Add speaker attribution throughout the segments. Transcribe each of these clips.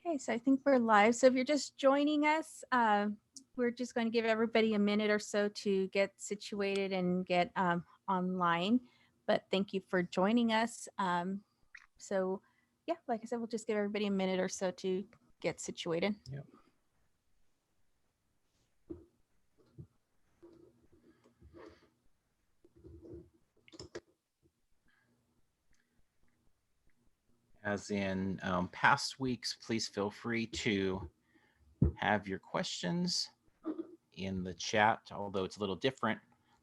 Speaker 1: Okay, so I think we're live. So if you're just joining us, we're just going to give everybody a minute or so to get situated and get online. But thank you for joining us. So yeah, like I said, we'll just give everybody a minute or so to get situated.
Speaker 2: Yep. As in past weeks, please feel free to have your questions in the chat, although it's a little different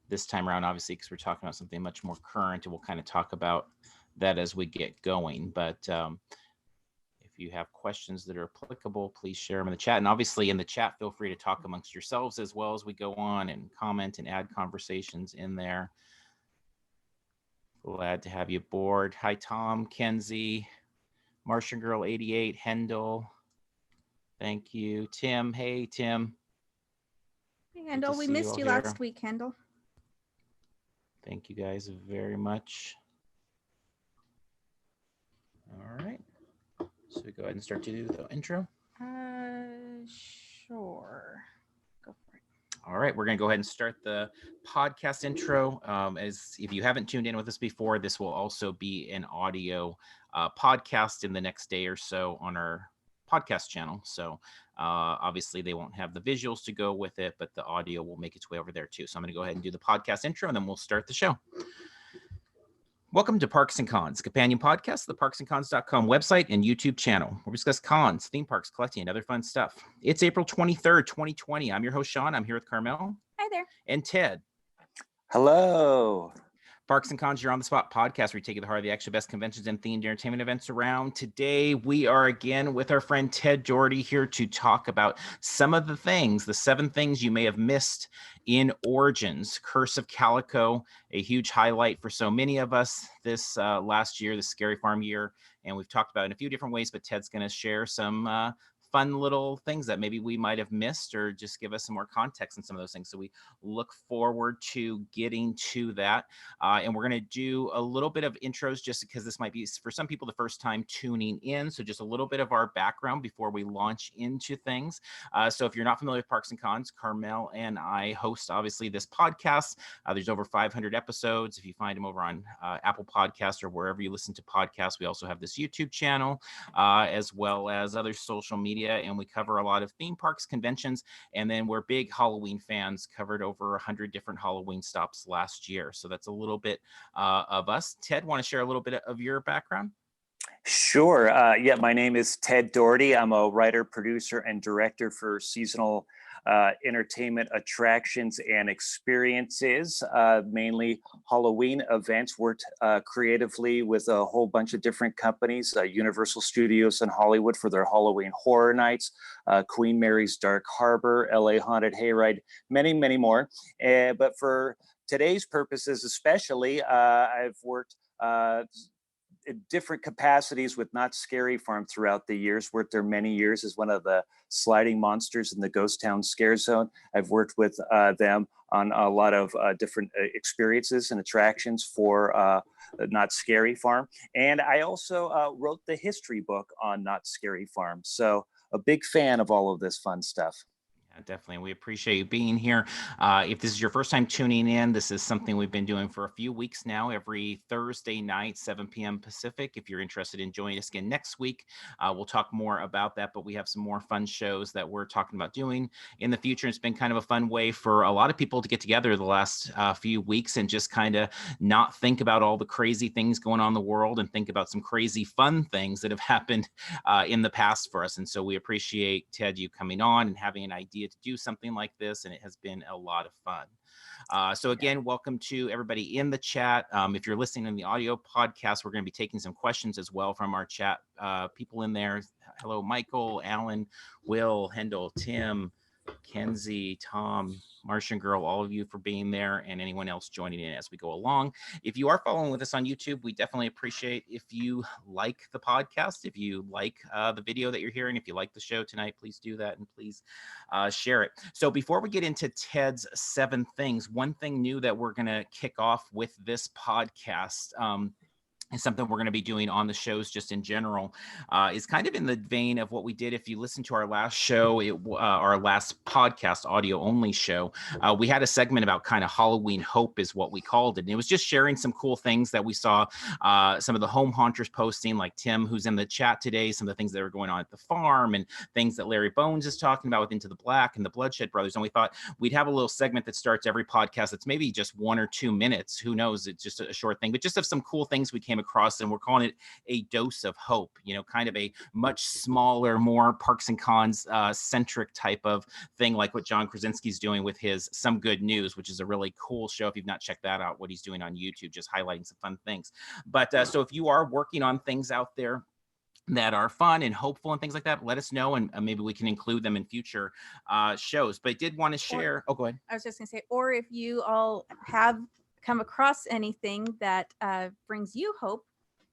Speaker 2: this time around, obviously, because we're talking about something much more current, and we'll kind of talk about that as we get going. But if you have questions that are applicable, please share them in the chat. And obviously in the chat, feel free to talk amongst yourselves as well as we go on and comment and add conversations in there. Glad to have you aboard. Hi, Tom, Kenzie, Martian Girl 88, Hendel. Thank you. Tim. Hey, Tim.
Speaker 1: Hey, Hendel, we missed you last week, Hendel.
Speaker 2: Thank you guys very much. All right. So we go ahead and start to do the intro.
Speaker 1: Sure. Go for it.
Speaker 2: All right, we're going to go ahead and start the podcast intro. As if you haven't tuned in with us before, this will also be an audio podcast in the next day or so on our podcast channel. So obviously they won't have the visuals to go with it, but the audio will make its way over there too. So I'm going to go ahead and do the podcast intro, and then we'll start the show. Welcome to Parks and Cons, a companion podcast, the parksandcons.com website and YouTube channel, where we discuss cons, theme parks, collecting, and other fun stuff. It's April 23rd, 2020. I'm your host, Sean. I'm here with Carmel.
Speaker 1: Hi there.
Speaker 2: And Ted.
Speaker 3: Hello.
Speaker 2: Parks and Cons, your on the spot podcast where we take you to the heart of the actual best conventions and themed entertainment events around. Today, we are again with our friend Ted Dougherty here to talk about some of the things, the 7 things you may have missed in Origins. Curse of Calico, a huge highlight for so many of us this last year, the Scary Farm year. And we've talked about it in a few different ways, but Ted's going to share some fun little things that maybe we might have missed, or just give us some more context on some of those things. So we look forward to getting to that. And we're going to do a little bit of intros just because this might be, for some people, the first time tuning in. So just a little bit of our background before we launch into things. So if you're not familiar with Parks and Cons, Carmel and I host, obviously, this podcast. There's over 500 episodes. If you find them over on Apple Podcasts or wherever you listen to podcasts, we also have this YouTube channel, as well as other social media. And we cover a lot of theme parks, conventions, and then we're big Halloween fans, covered over 100 different Halloween stops last year. So that's a little bit of us. Ted, want to share a little bit of your background?
Speaker 3: Sure. Yeah, my name is Ted Dougherty. I'm a writer, producer, and director for seasonal entertainment attractions and experiences, mainly Halloween events. Worked creatively with a whole bunch of different companies, Universal Studios in Hollywood for their Halloween Horror Nights, Queen Mary's Dark Harbor, LA Haunted Hayride, many, many more. But for today's purposes especially, I've worked in different capacities with Knott's Scary Farm throughout the years. Worked there many years as one of the sliding monsters in the Ghost Town Scare Zone. I've worked with them on a lot of different experiences and attractions for Knott's Scary Farm. And I also wrote the history book on Knott's Scary Farm. So a big fan of all of this fun stuff.
Speaker 2: Definitely. We appreciate you being here. If this is your first time tuning in, this is something we've been doing for a few weeks now, every Thursday night, 7 p.m. Pacific. If you're interested in joining us again next week, we'll talk more about that, but we have some more fun shows that we're talking about doing in the future. It's been kind of a fun way for a lot of people to get together the last few weeks and just kind of not think about all the crazy things going on in the world and think about some crazy fun things that have happened in the past for us. And so we appreciate, Ted, you coming on and having an idea to do something like this, and it has been a lot of fun. So again, welcome to everybody in the chat. If you're listening in the audio podcast, we're going to be taking some questions as well from our chat people in there. Hello, Michael, Alan, Will, Hendel, Tim, Kenzie, Tom, Martian Girl, all of you for being there, and anyone else joining in as we go along. If you are following with us on YouTube, we definitely appreciate if you like the podcast, if you like the video that you're hearing, if you like the show tonight, please do that, and please share it. So before we get into Ted's 7 things, one thing new that we're going to kick off with this podcast, and something we're going to be doing on the shows just in general, is kind of in the vein of what we did. If you listen to our last show, our last podcast, audio only show, we had a segment about kind of Halloween hope is what we called it. And it was just sharing some cool things that we saw, some of the home haunters posting, like Tim, who's in the chat today, some of the things that are going on at the farm and things that Larry Bones is talking about with Into the Black and the Bloodshed Brothers. And we thought we'd have a little segment that starts every podcast that's maybe just 1 or 2 minutes. Who knows? It's just a short thing, but just of some cool things we came across, and we're calling it a dose of hope, kind of a much smaller, more Parks and Cons centric type of thing, like what John Krasinski's doing with his Some Good News, which is a really cool show. If you've not checked that out, what he's doing on YouTube, just highlighting some fun things. But so if you are working on things out there that are fun and hopeful and things like that, let us know, and maybe we can include them in future shows. But I did want to share. Oh, go ahead.
Speaker 1: I was just going to say, or if you all have come across anything that brings you hope,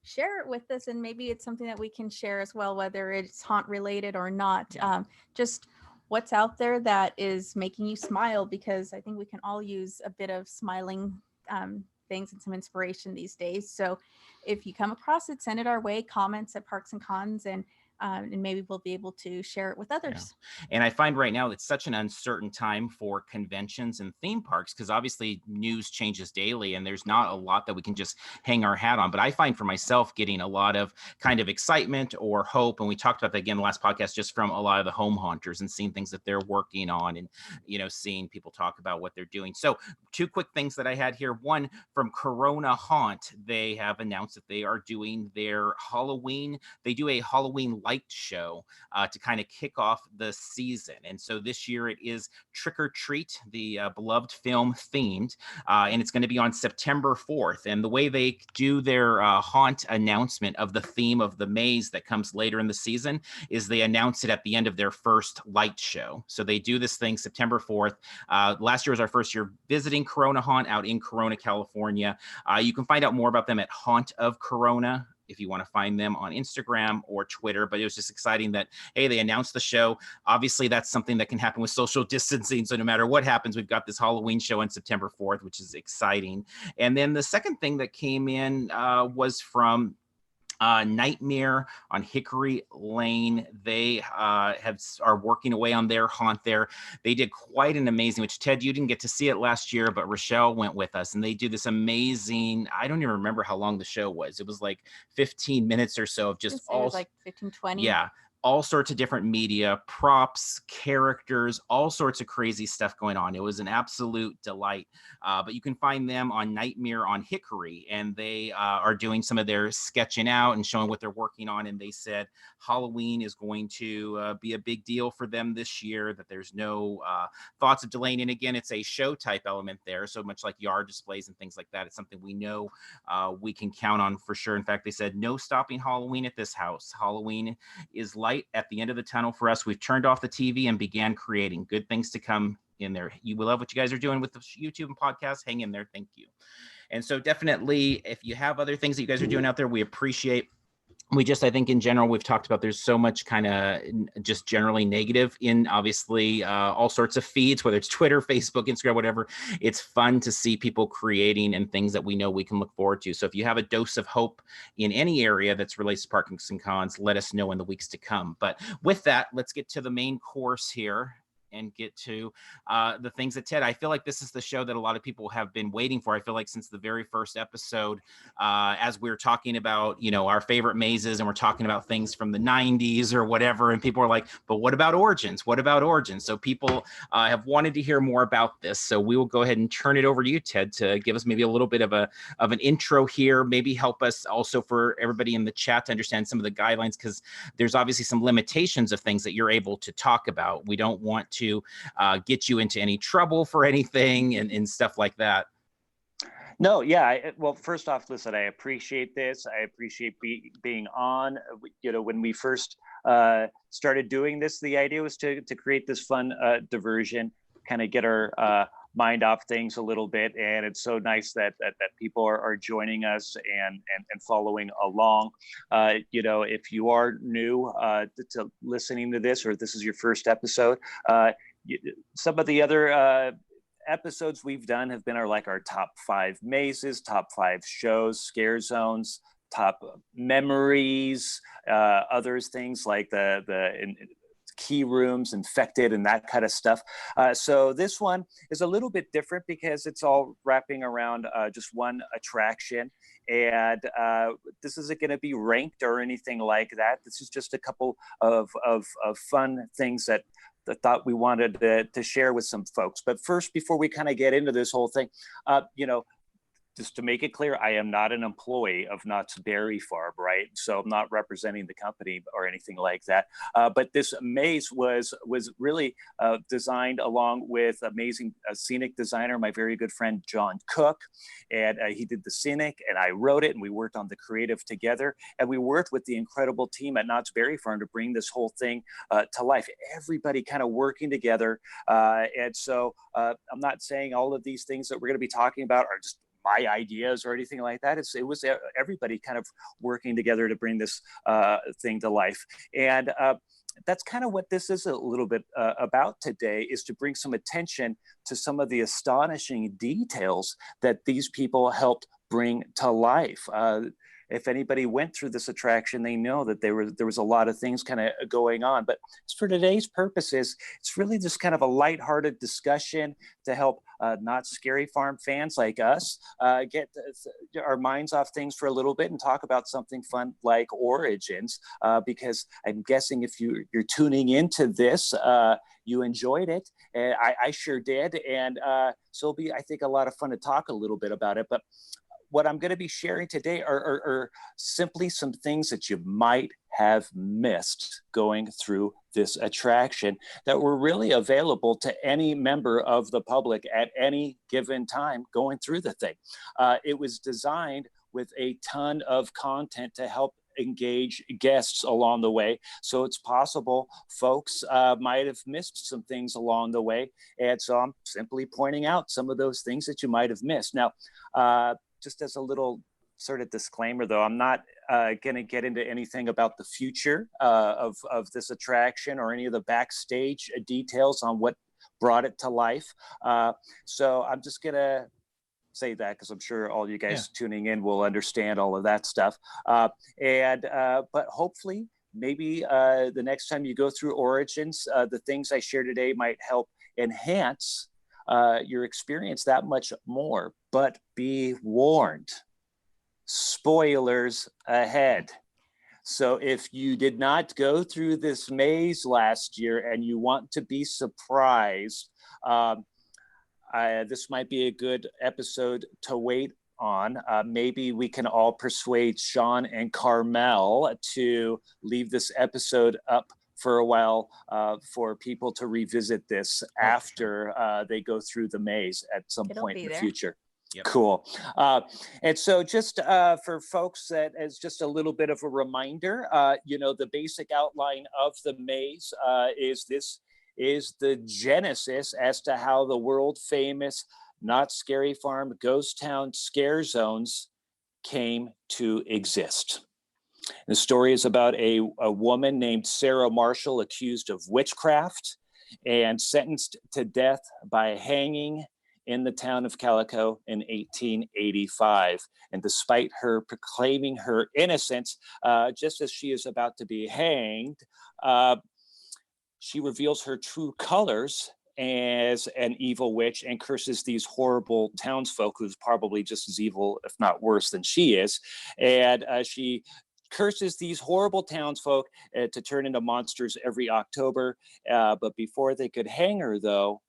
Speaker 1: share it with us, and maybe it's something that we can share as well, whether it's haunt related or not.
Speaker 2: Yeah.
Speaker 1: Just what's out there that is making you smile, because I think we can all use a bit of smiling things and some inspiration these days. So if you come across it, send it our way, comments at Parks and Cons, and maybe we'll be able to share it with others.
Speaker 2: Yeah. And I find right now it's such an uncertain time for conventions and theme parks, because obviously news changes daily and there's not a lot that we can just hang our hat on. But I find for myself getting a lot of kind of excitement or hope. And we talked about that again the last podcast, just from a lot of the home haunters and seeing things that they're working on, and seeing people talk about what they're doing. So 2 quick things that I had here. One, from Corona Haunt, they have announced that they are doing their Halloween. They do a Halloween light show to kind of kick off the season. And so this year it is Trick or Treat, the beloved film themed, and it's going to be on September 4th. And the way they do their haunt announcement of the theme of the maze that comes later in the season is they announce it at the end of their first light show. So they do this thing September 4th. Last year was our first year visiting Corona Haunt out in Corona, California. You can find out more about them at Haunt of Corona if you want to find them on Instagram or Twitter. But it was just exciting that, hey, they announced the show. Obviously, that's something that can happen with social distancing. So no matter what happens, we've got this Halloween show on September 4th, which is exciting. And then the second thing that came in was from Nightmare on Hickory Lane. They are working away on their haunt there. They did quite an amazing, which Ted, you didn't get to see it last year, but Rochelle went with us, and they do this amazing, I don't even remember how long the show was. It was like 15 minutes or so of just all,
Speaker 1: it was like 15, 20.
Speaker 2: Yeah. All sorts of different media, props, characters, all sorts of crazy stuff going on. It was an absolute delight. But you can find them on Nightmare on Hickory, and they are doing some of their sketching out and showing what they're working on. And they said Halloween is going to be a big deal for them this year, that there's no thoughts of delaying. And again, it's a show type element there. So much like yard displays and things like that. It's something we know we can count on for sure. In fact, they said no stopping Halloween at this house. Halloween is light at the end of the tunnel for us. We've turned off the TV and began creating good things to come in there. You will love what you guys are doing with the YouTube and podcast. Hang in there. Thank you. And so definitely, if you have other things that you guys are doing out there, we appreciate. I think in general, we've talked about there's so much kind of just generally negative in obviously all sorts of feeds, whether it's Twitter, Facebook, Instagram, whatever. It's fun to see people creating and things that we know we can look forward to. So if you have a dose of hope in any area that's related to Parks and Cons, let us know in the weeks to come. But with that, let's get to the main course here and get to the things that Ted, I feel like this is the show that a lot of people have been waiting for. I feel like since the very first episode, as we were talking about, our favorite mazes, and we're talking about things from the 90s or whatever, and people are like, but what about Origins? What about Origins? So people have wanted to hear more about this. So we will go ahead and turn it over to you, Ted, to give us maybe a little bit of an intro here, maybe help us also for everybody in the chat to understand some of the guidelines, because there's obviously some limitations of things that you're able to talk about. We don't want to get you into any trouble for anything and stuff like that.
Speaker 3: No, yeah. Well, first off, listen, I appreciate this. I appreciate being on. When we first started doing this, the idea was to create this fun diversion, kind of get our mind off things a little bit. And it's so nice that people are joining us and following along. If you are new to listening to this, or if this is your first episode, some of the other episodes we've done have been our top 5 mazes, top 5 shows, scare zones, top memories, others things like the key rooms, infected, and that kind of stuff. So this one is a little bit different because it's all wrapping around just one attraction. And this isn't going to be ranked or anything like that. This is just a couple of fun things that I thought we wanted to share with some folks. But first, before we kind of get into this whole thing, just to make it clear, I am not an employee of Knott's Berry Farm, right? So I'm not representing the company or anything like that. But this maze was really designed along with amazing scenic designer, my very good friend, John Cook. And he did the scenic and I wrote it, and we worked on the creative together. And we worked with the incredible team at Knott's Berry Farm to bring this whole thing to life. Everybody kind of working together. And so I'm not saying all of these things that we're going to be talking about are just my ideas or anything like that. It was everybody kind of working together to bring this thing to life. And that's kind of what this is a little bit about today, is to bring some attention to some of the astonishing details that these people helped bring to life. If anybody went through this attraction, they know that there was a lot of things kind of going on. But for today's purposes, it's really just kind of a lighthearted discussion to help Not Scary Farm fans like us get our minds off things for a little bit and talk about something fun like Origins. Because I'm guessing if you're tuning into this, you enjoyed it. And I sure did. And so it'll be, I think, a lot of fun to talk a little bit about it. But what I'm going to be sharing today are simply some things that you might have missed going through this attraction that were really available to any member of the public at any given time going through the thing. It was designed with a ton of content to help engage guests along the way. So it's possible folks might have missed some things along the way. And so I'm simply pointing out some of those things that you might have missed. Now, just as a little sort of disclaimer, though, I'm not going to get into anything about the future of this attraction or any of the backstage details on what brought it to life. So I'm just going to say that because I'm sure all you guys tuning in will understand all of that stuff. But hopefully, maybe the next time you go through Origins, the things I share today might help enhance your experience that much more. But be warned, spoilers ahead. So if you did not go through this maze last year and you want to be surprised, this might be a good episode to wait on. Maybe we can all persuade Sean and Carmel to leave this episode up for a while for people to revisit this after they go through the maze at some point in the future.
Speaker 2: Yep.
Speaker 3: Cool. And so just for folks, that as just a little bit of a reminder, the basic outline of the maze is the genesis as to how the world famous Not Scary Farm Ghost Town Scare Zones came to exist. The story is about a woman named Sarah Marshall accused of witchcraft and sentenced to death by hanging in the town of Calico in 1885. And despite her proclaiming her innocence, just as she is about to be hanged, she reveals her true colors as an evil witch and curses these horrible townsfolk who's probably just as evil, if not worse, than she is. And she curses these horrible townsfolk to turn into monsters every October. But before they could hang her, though,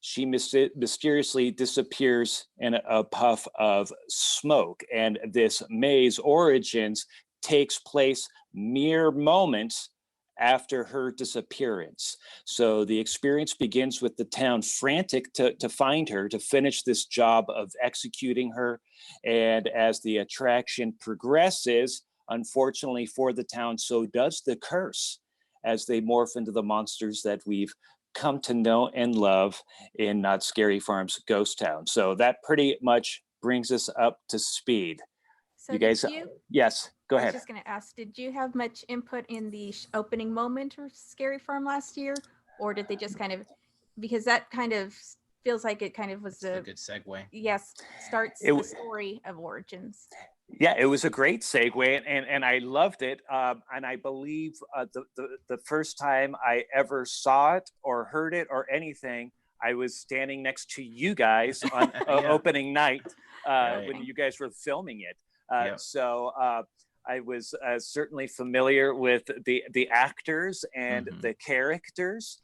Speaker 3: she mysteriously disappears in a puff of smoke. And this maze Origins takes place mere moments after her disappearance. So the experience begins with the town frantic to find her, to finish this job of executing her. And as the attraction progresses, unfortunately for the town, so does the curse as they morph into the monsters that we've come to know and love in Not Scary Farm's Ghost Town. So that pretty much brings us up to speed.
Speaker 1: So
Speaker 3: you guys, yes, go ahead.
Speaker 1: I was just going to ask, did you have much input in the opening moment of Scary Farm last year? Or did they just kind of, because that kind of feels like it kind of was
Speaker 2: a good segue.
Speaker 1: Yes, starts the story of Origins.
Speaker 3: Yeah, it was a great segue, and I loved it. And I believe the first time I ever saw it or heard it or anything, I was standing next to you guys on
Speaker 2: Yeah.
Speaker 3: opening night
Speaker 2: Right.
Speaker 3: when you guys were filming it.
Speaker 2: Yep.
Speaker 3: So I was certainly familiar with the actors and the characters.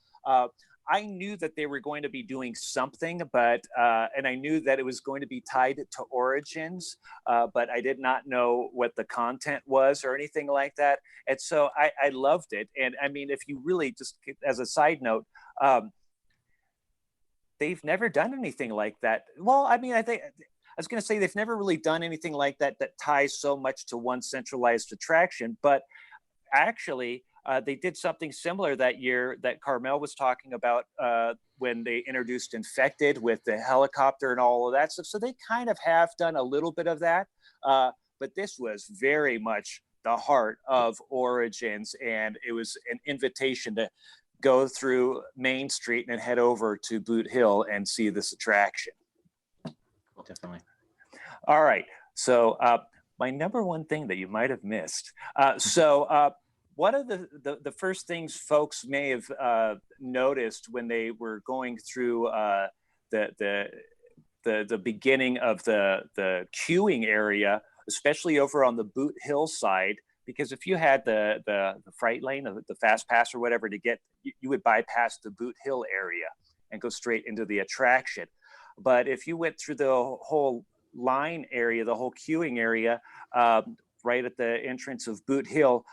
Speaker 3: I knew that they were going to be doing something, but and I knew that it was going to be tied to Origins, but I did not know what the content was or anything like that. And so I loved it. And I mean, if you really just as a side note, they've never done anything like that. Well, I mean, I think I was going to say they've never really done anything like that that ties so much to one centralized attraction, but actually they did something similar that year that Carmel was talking about when they introduced Infected with the helicopter and all of that stuff. So they kind of have done a little bit of that, but this was very much the heart of Origins, and it was an invitation to go through Main Street and head over to Boot Hill and see this attraction.
Speaker 2: Definitely.
Speaker 3: All right. So my number one thing that you might have missed. One of the first things folks may have noticed when they were going through the beginning of the queuing area, especially over on the Boot Hill side, because if you had the freight lane, the fast pass or whatever to get, you would bypass the Boot Hill area and go straight into the attraction. But if you went through the whole line area, the whole queuing area, right at the entrance of Boot Hill,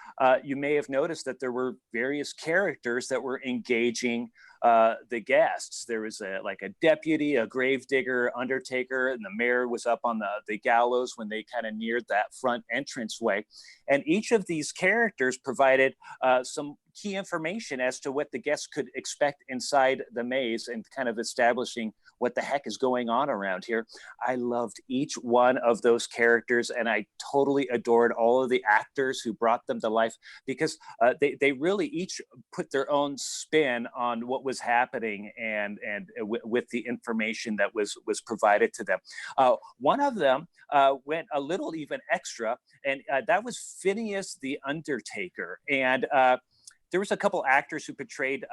Speaker 3: you may have noticed that there were various characters that were engaging the guests. There was a deputy, a gravedigger, undertaker, and the mayor was up on the gallows when they kind of neared that front entranceway. And each of these characters provided some key information as to what the guests could expect inside the maze and kind of establishing what the heck is going on around here. I loved each one of those characters, and I totally adored all of the actors who brought them to life, because they really each put their own spin on what was happening and with the information that was provided to them. One of them went a little even extra, and that was Phineas the Undertaker. And there was a couple actors who portrayed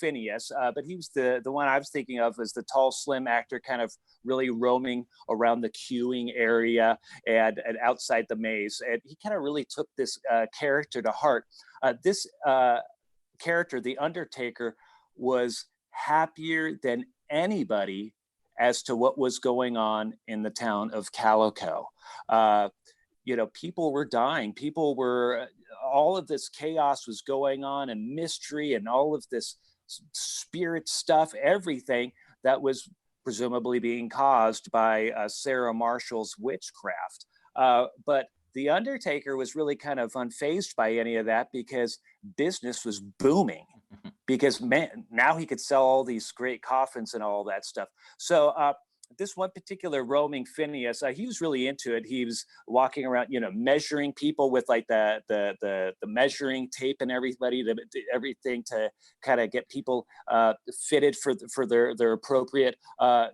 Speaker 3: Phineas, but he was the one I was thinking of as the tall, slim actor, kind of really roaming around the queuing area and outside the maze. And he kind of really took this character to heart. This character, the Undertaker, was happier than anybody as to what was going on in the town of Calico. People were dying. All of this chaos was going on, and mystery and all of this spirit stuff, everything that was presumably being caused by Sarah Marshall's witchcraft. But the Undertaker was really kind of unfazed by any of that, because business was booming. Because now he could sell all these great coffins and all that stuff. So this one particular roaming Phineas, he was really into it. He was walking around, measuring people with like the measuring tape and everything to kind of get people fitted for their appropriate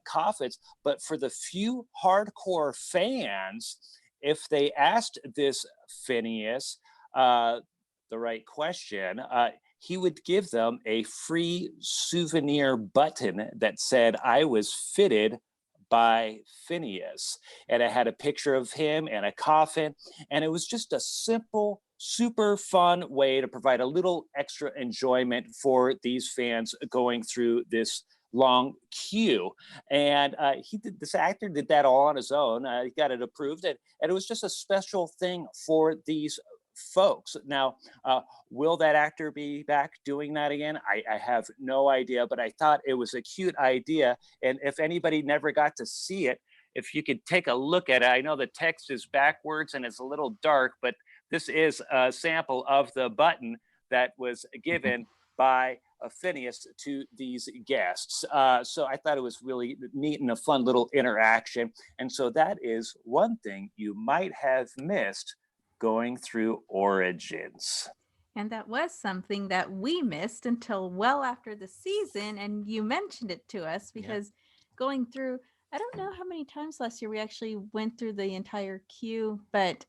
Speaker 3: coffins. But for the few hardcore fans, if they asked this Phineas the right question, he would give them a free souvenir button that said, "I was fitted by Phineas." And it had a picture of him and a coffin. And it was just a simple, super fun way to provide a little extra enjoyment for these fans going through this long queue. And this actor did that all on his own. He got it approved. And it was just a special thing for these folks. Now, will that actor be back doing that again? I have no idea, but I thought it was a cute idea. And if anybody never got to see it, if you could take a look at it, I know the text is backwards and it's a little dark, but this is a sample of the button that was given by Phineas to these guests. So I thought it was really neat and a fun little interaction. And so that is one thing you might have missed going through Origins.
Speaker 1: And that was something that we missed until well after the season, and you mentioned it to us, because going through I don't know how many times last year we actually went through the entire queue, but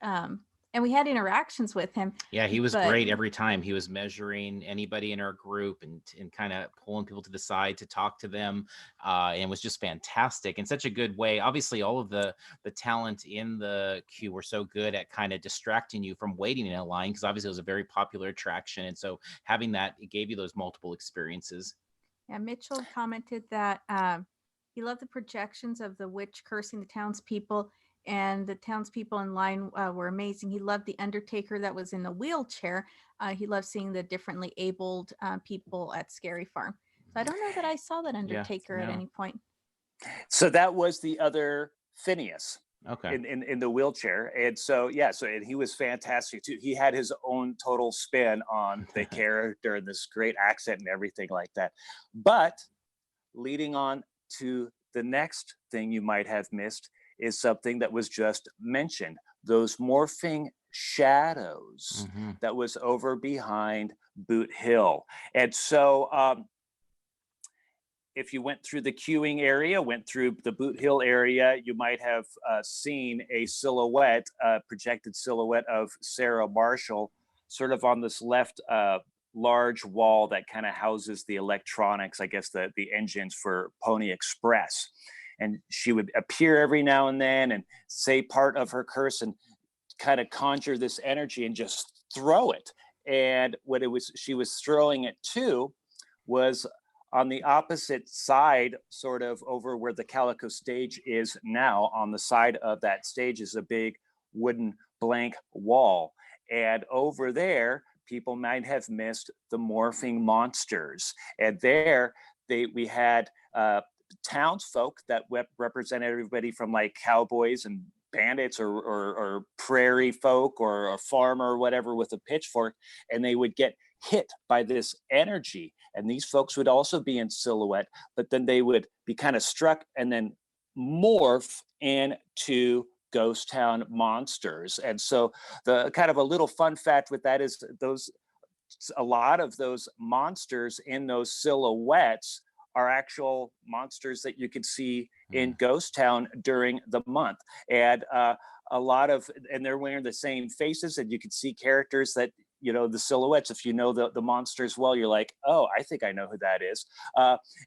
Speaker 1: and we had interactions with him.
Speaker 2: Yeah, he was
Speaker 1: but
Speaker 2: great every time. He was measuring anybody in our group and kind of pulling people to the side to talk to them, and was just fantastic in such a good way. Obviously, all of the talent in the queue were so good at kind of distracting you from waiting in a line, because obviously it was a very popular attraction, and so having that, it gave you those multiple experiences.
Speaker 1: Yeah, Mitchell commented that he loved the projections of the witch cursing the townspeople, and the townspeople in line were amazing. He loved the undertaker that was in the wheelchair. He loved seeing the differently abled people at Scary Farm. So I don't know that I saw that undertaker at
Speaker 2: no.
Speaker 1: any point.
Speaker 3: So that was the other Phineas.
Speaker 2: Okay.
Speaker 3: In the wheelchair. And so and he was fantastic too. He had his own total spin on the character and this great accent and everything like that. But leading on to the next thing you might have missed is something that was just mentioned, those morphing shadows that was over behind Boot Hill. And so if you went through the queuing area, went through the Boot Hill area, you might have seen a silhouette, projected silhouette of Sarah Marshall, sort of on this left large wall that kind of houses the electronics, I guess the engines for Pony Express. And she would appear every now and then and say part of her curse and kind of conjure this energy and just throw it. And what she was throwing it to was on the opposite side, sort of over where the Calico stage is now. On the side of that stage is a big wooden blank wall. And over there, people might have missed the morphing monsters. And there, we had townsfolk that represented everybody from like cowboys and bandits or prairie folk or a farmer or whatever with a pitchfork, and they would get hit by this energy. And these folks would also be in silhouette, but then they would be kind of struck and then morph into ghost town monsters. And so the kind of a little fun fact with that is a lot of those monsters in those silhouettes are actual monsters that you could see in Ghost Town during the month. And and they're wearing the same faces, and you can see characters that, the silhouettes, if you know the monsters well, you're like, oh, I think I know who that is.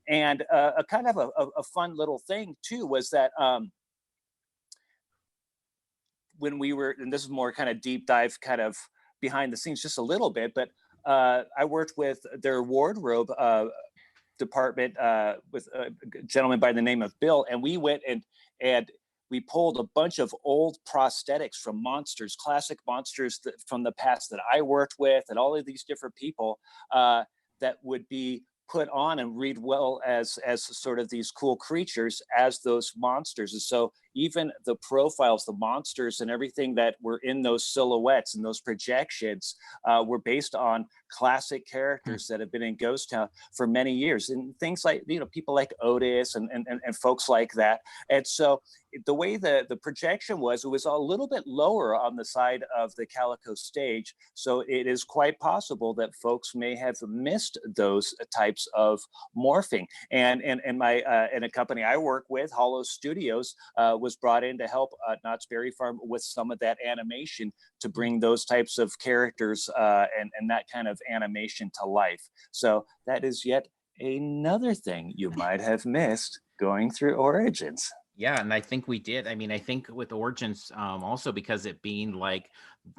Speaker 3: And a kind of a fun little thing too was that when we were, and this is more kind of deep dive, kind of behind the scenes just a little bit, but I worked with their wardrobe department with a gentleman by the name of Bill, and we went and we pulled a bunch of old prosthetics from monsters, classic monsters from the past that I worked with, and all of these different people that would be put on and read well as sort of these cool creatures as those monsters. And so even the profiles, the monsters and everything that were in those silhouettes and those projections were based on classic characters that have been in Ghost Town for many years, and things like, people like Otis and folks like that. And so the way the projection was, it was a little bit lower on the side of the Calico stage. So it is quite possible that folks may have missed those types of morphing. And my and a company I work with, Hollow Studios, was brought in to help Knott's Berry Farm with some of that animation to bring those types of characters and that kind of animation to life. So that is yet another thing you might have missed going through Origins.
Speaker 2: Yeah, and I think we did. I mean, I think with Origins, also because it being like,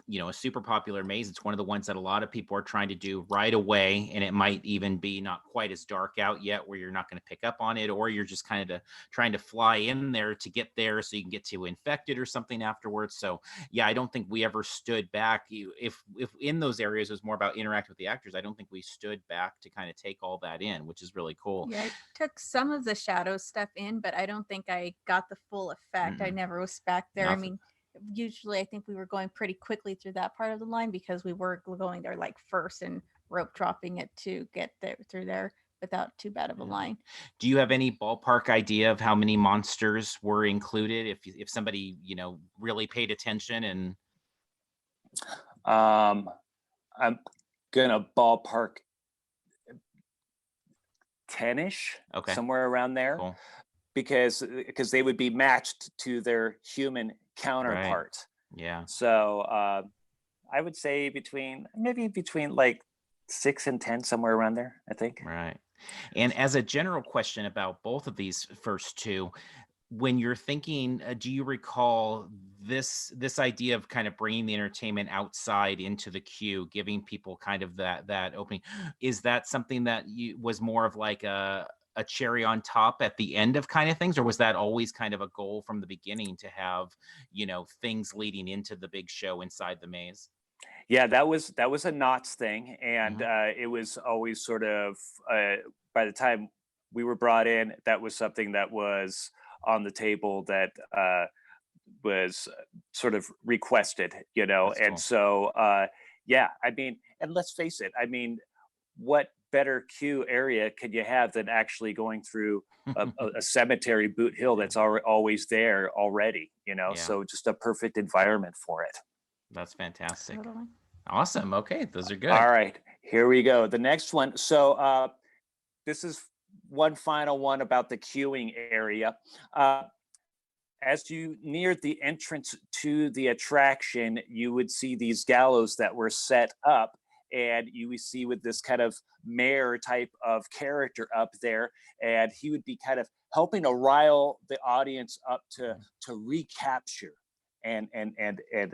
Speaker 2: a super popular maze, it's one of the ones that a lot of people are trying to do right away, and it might even be not quite as dark out yet where you're not going to pick up on it, or you're just kind of trying to fly in there to get there so you can get to Infected or something afterwards. So yeah, I don't think we ever stood back. If in those areas it was more about interacting with the actors, I don't think we stood back to kind of take all that in, which is really cool.
Speaker 1: Yeah, I took some of the shadow stuff in, but I don't think I got the full effect. I never was back there. I mean, usually I think we were going pretty quickly through that part of the line because we were going there like first and rope dropping it to get there through there without too bad of a line.
Speaker 2: Do you have any ballpark idea of how many monsters were included if somebody, really paid attention? And
Speaker 3: I'm gonna ballpark 10-ish,
Speaker 2: okay,
Speaker 3: somewhere around there.
Speaker 2: cool.
Speaker 3: because they would be matched to their human counterpart.
Speaker 2: Right. Yeah.
Speaker 3: So I would say between like 6 and 10, somewhere around there, I think.
Speaker 2: Right. And as a general question about both of these first two, when you're thinking, do you recall this idea of kind of bringing the entertainment outside into the queue, giving people kind of that opening? Is that something that was more of like a cherry on top at the end of kind of things, or was that always kind of a goal from the beginning to have, things leading into the big show inside the maze?
Speaker 3: Yeah, that was a Knott's thing, and
Speaker 2: Mhm.
Speaker 3: it was always sort of by the time we were brought in, that was something that was on the table that was sort of requested,
Speaker 2: That's
Speaker 3: and
Speaker 2: cool.
Speaker 3: so yeah, I mean, and let's face it, I mean, what better queue area could you have than actually going through a cemetery, Boot Hill, that's always there already,
Speaker 2: Yeah,
Speaker 3: so just a perfect environment for it.
Speaker 2: that's fantastic.
Speaker 1: Totally.
Speaker 2: Awesome. Okay, those are good.
Speaker 3: All right, here we go. The next one. So this is one final one about the queuing area. As you neared the entrance to the attraction, you would see these gallows that were set up, and you would see with this kind of mayor type of character up there, and he would be kind of helping to rile the audience up to recapture and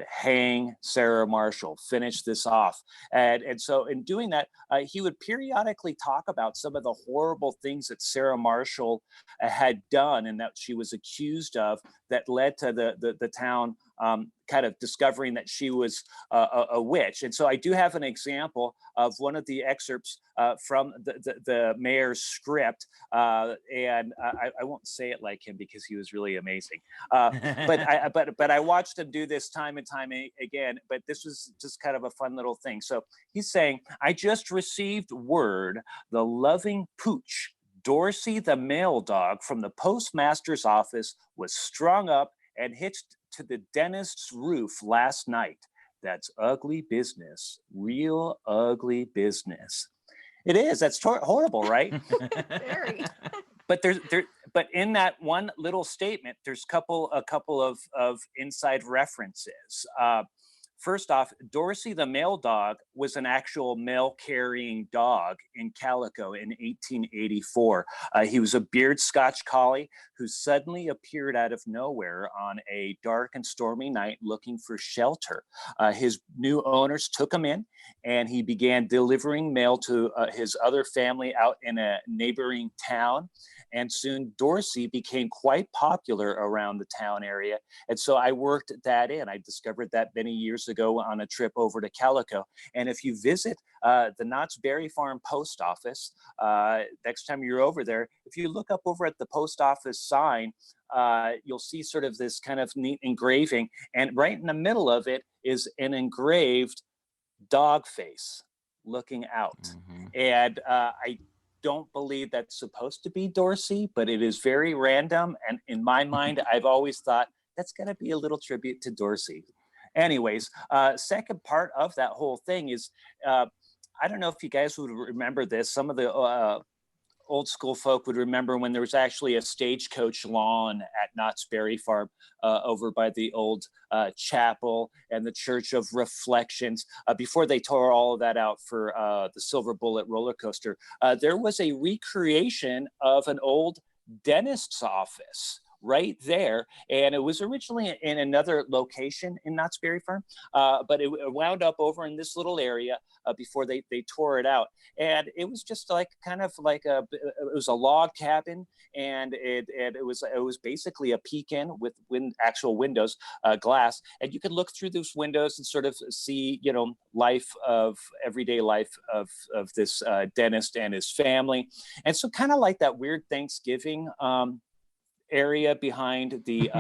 Speaker 3: hang Sarah Marshall, finish this off. And so in doing that, he would periodically talk about some of the horrible things that Sarah Marshall had done and that she was accused of, that led to the town kind of discovering that she was a witch. And so I do have an example of one of the excerpts from the mayor's script, and I won't say it like him because he was really amazing. But I watched him do this time and time again. But this was just kind of a fun little thing. So he's saying, "I just received word the loving pooch, Dorsey the mail dog from the postmaster's office, was strung up and hitched to the dentist's roof last night. That's ugly business, real ugly business." It is. That's horrible, right?
Speaker 1: Very.
Speaker 3: But but in that one little statement, there's a couple of inside references. First off, Dorsey the mail dog was an actual mail carrying dog in Calico in 1884. He was a beard Scotch collie who suddenly appeared out of nowhere on a dark and stormy night looking for shelter. His new owners took him in, and he began delivering mail to his other family out in a neighboring town. And soon Dorsey became quite popular around the town area. And so I worked that in. I discovered that many years ago on a trip over to Calico. And if you visit the Knott's Berry Farm post office, next time you're over there, if you look up over at the post office sign, you'll see sort of this kind of neat engraving. And right in the middle of it is an engraved dog face looking out.
Speaker 2: Mm-hmm.
Speaker 3: And I don't believe that's supposed to be Dorsey, but it is very random. And in my mind, I've always thought that's going to be a little tribute to Dorsey. Anyways, second part of that whole thing is, I don't know if you guys would remember this. Some of the old school folk would remember when there was actually a stagecoach lawn at Knott's Berry Farm over by the old chapel and the Church of Reflections. Before they tore all of that out for the Silver Bullet roller coaster, there was a recreation of an old dentist's office right there. And it was originally in another location in Knott's Berry Farm, but it wound up over in this little area before they tore it out. And it was just like kind of like it was a log cabin, and it was basically a peek-in with actual windows, glass, and you could look through those windows and sort of see, everyday life of this dentist and his family. And so kind of like that weird Thanksgiving area behind the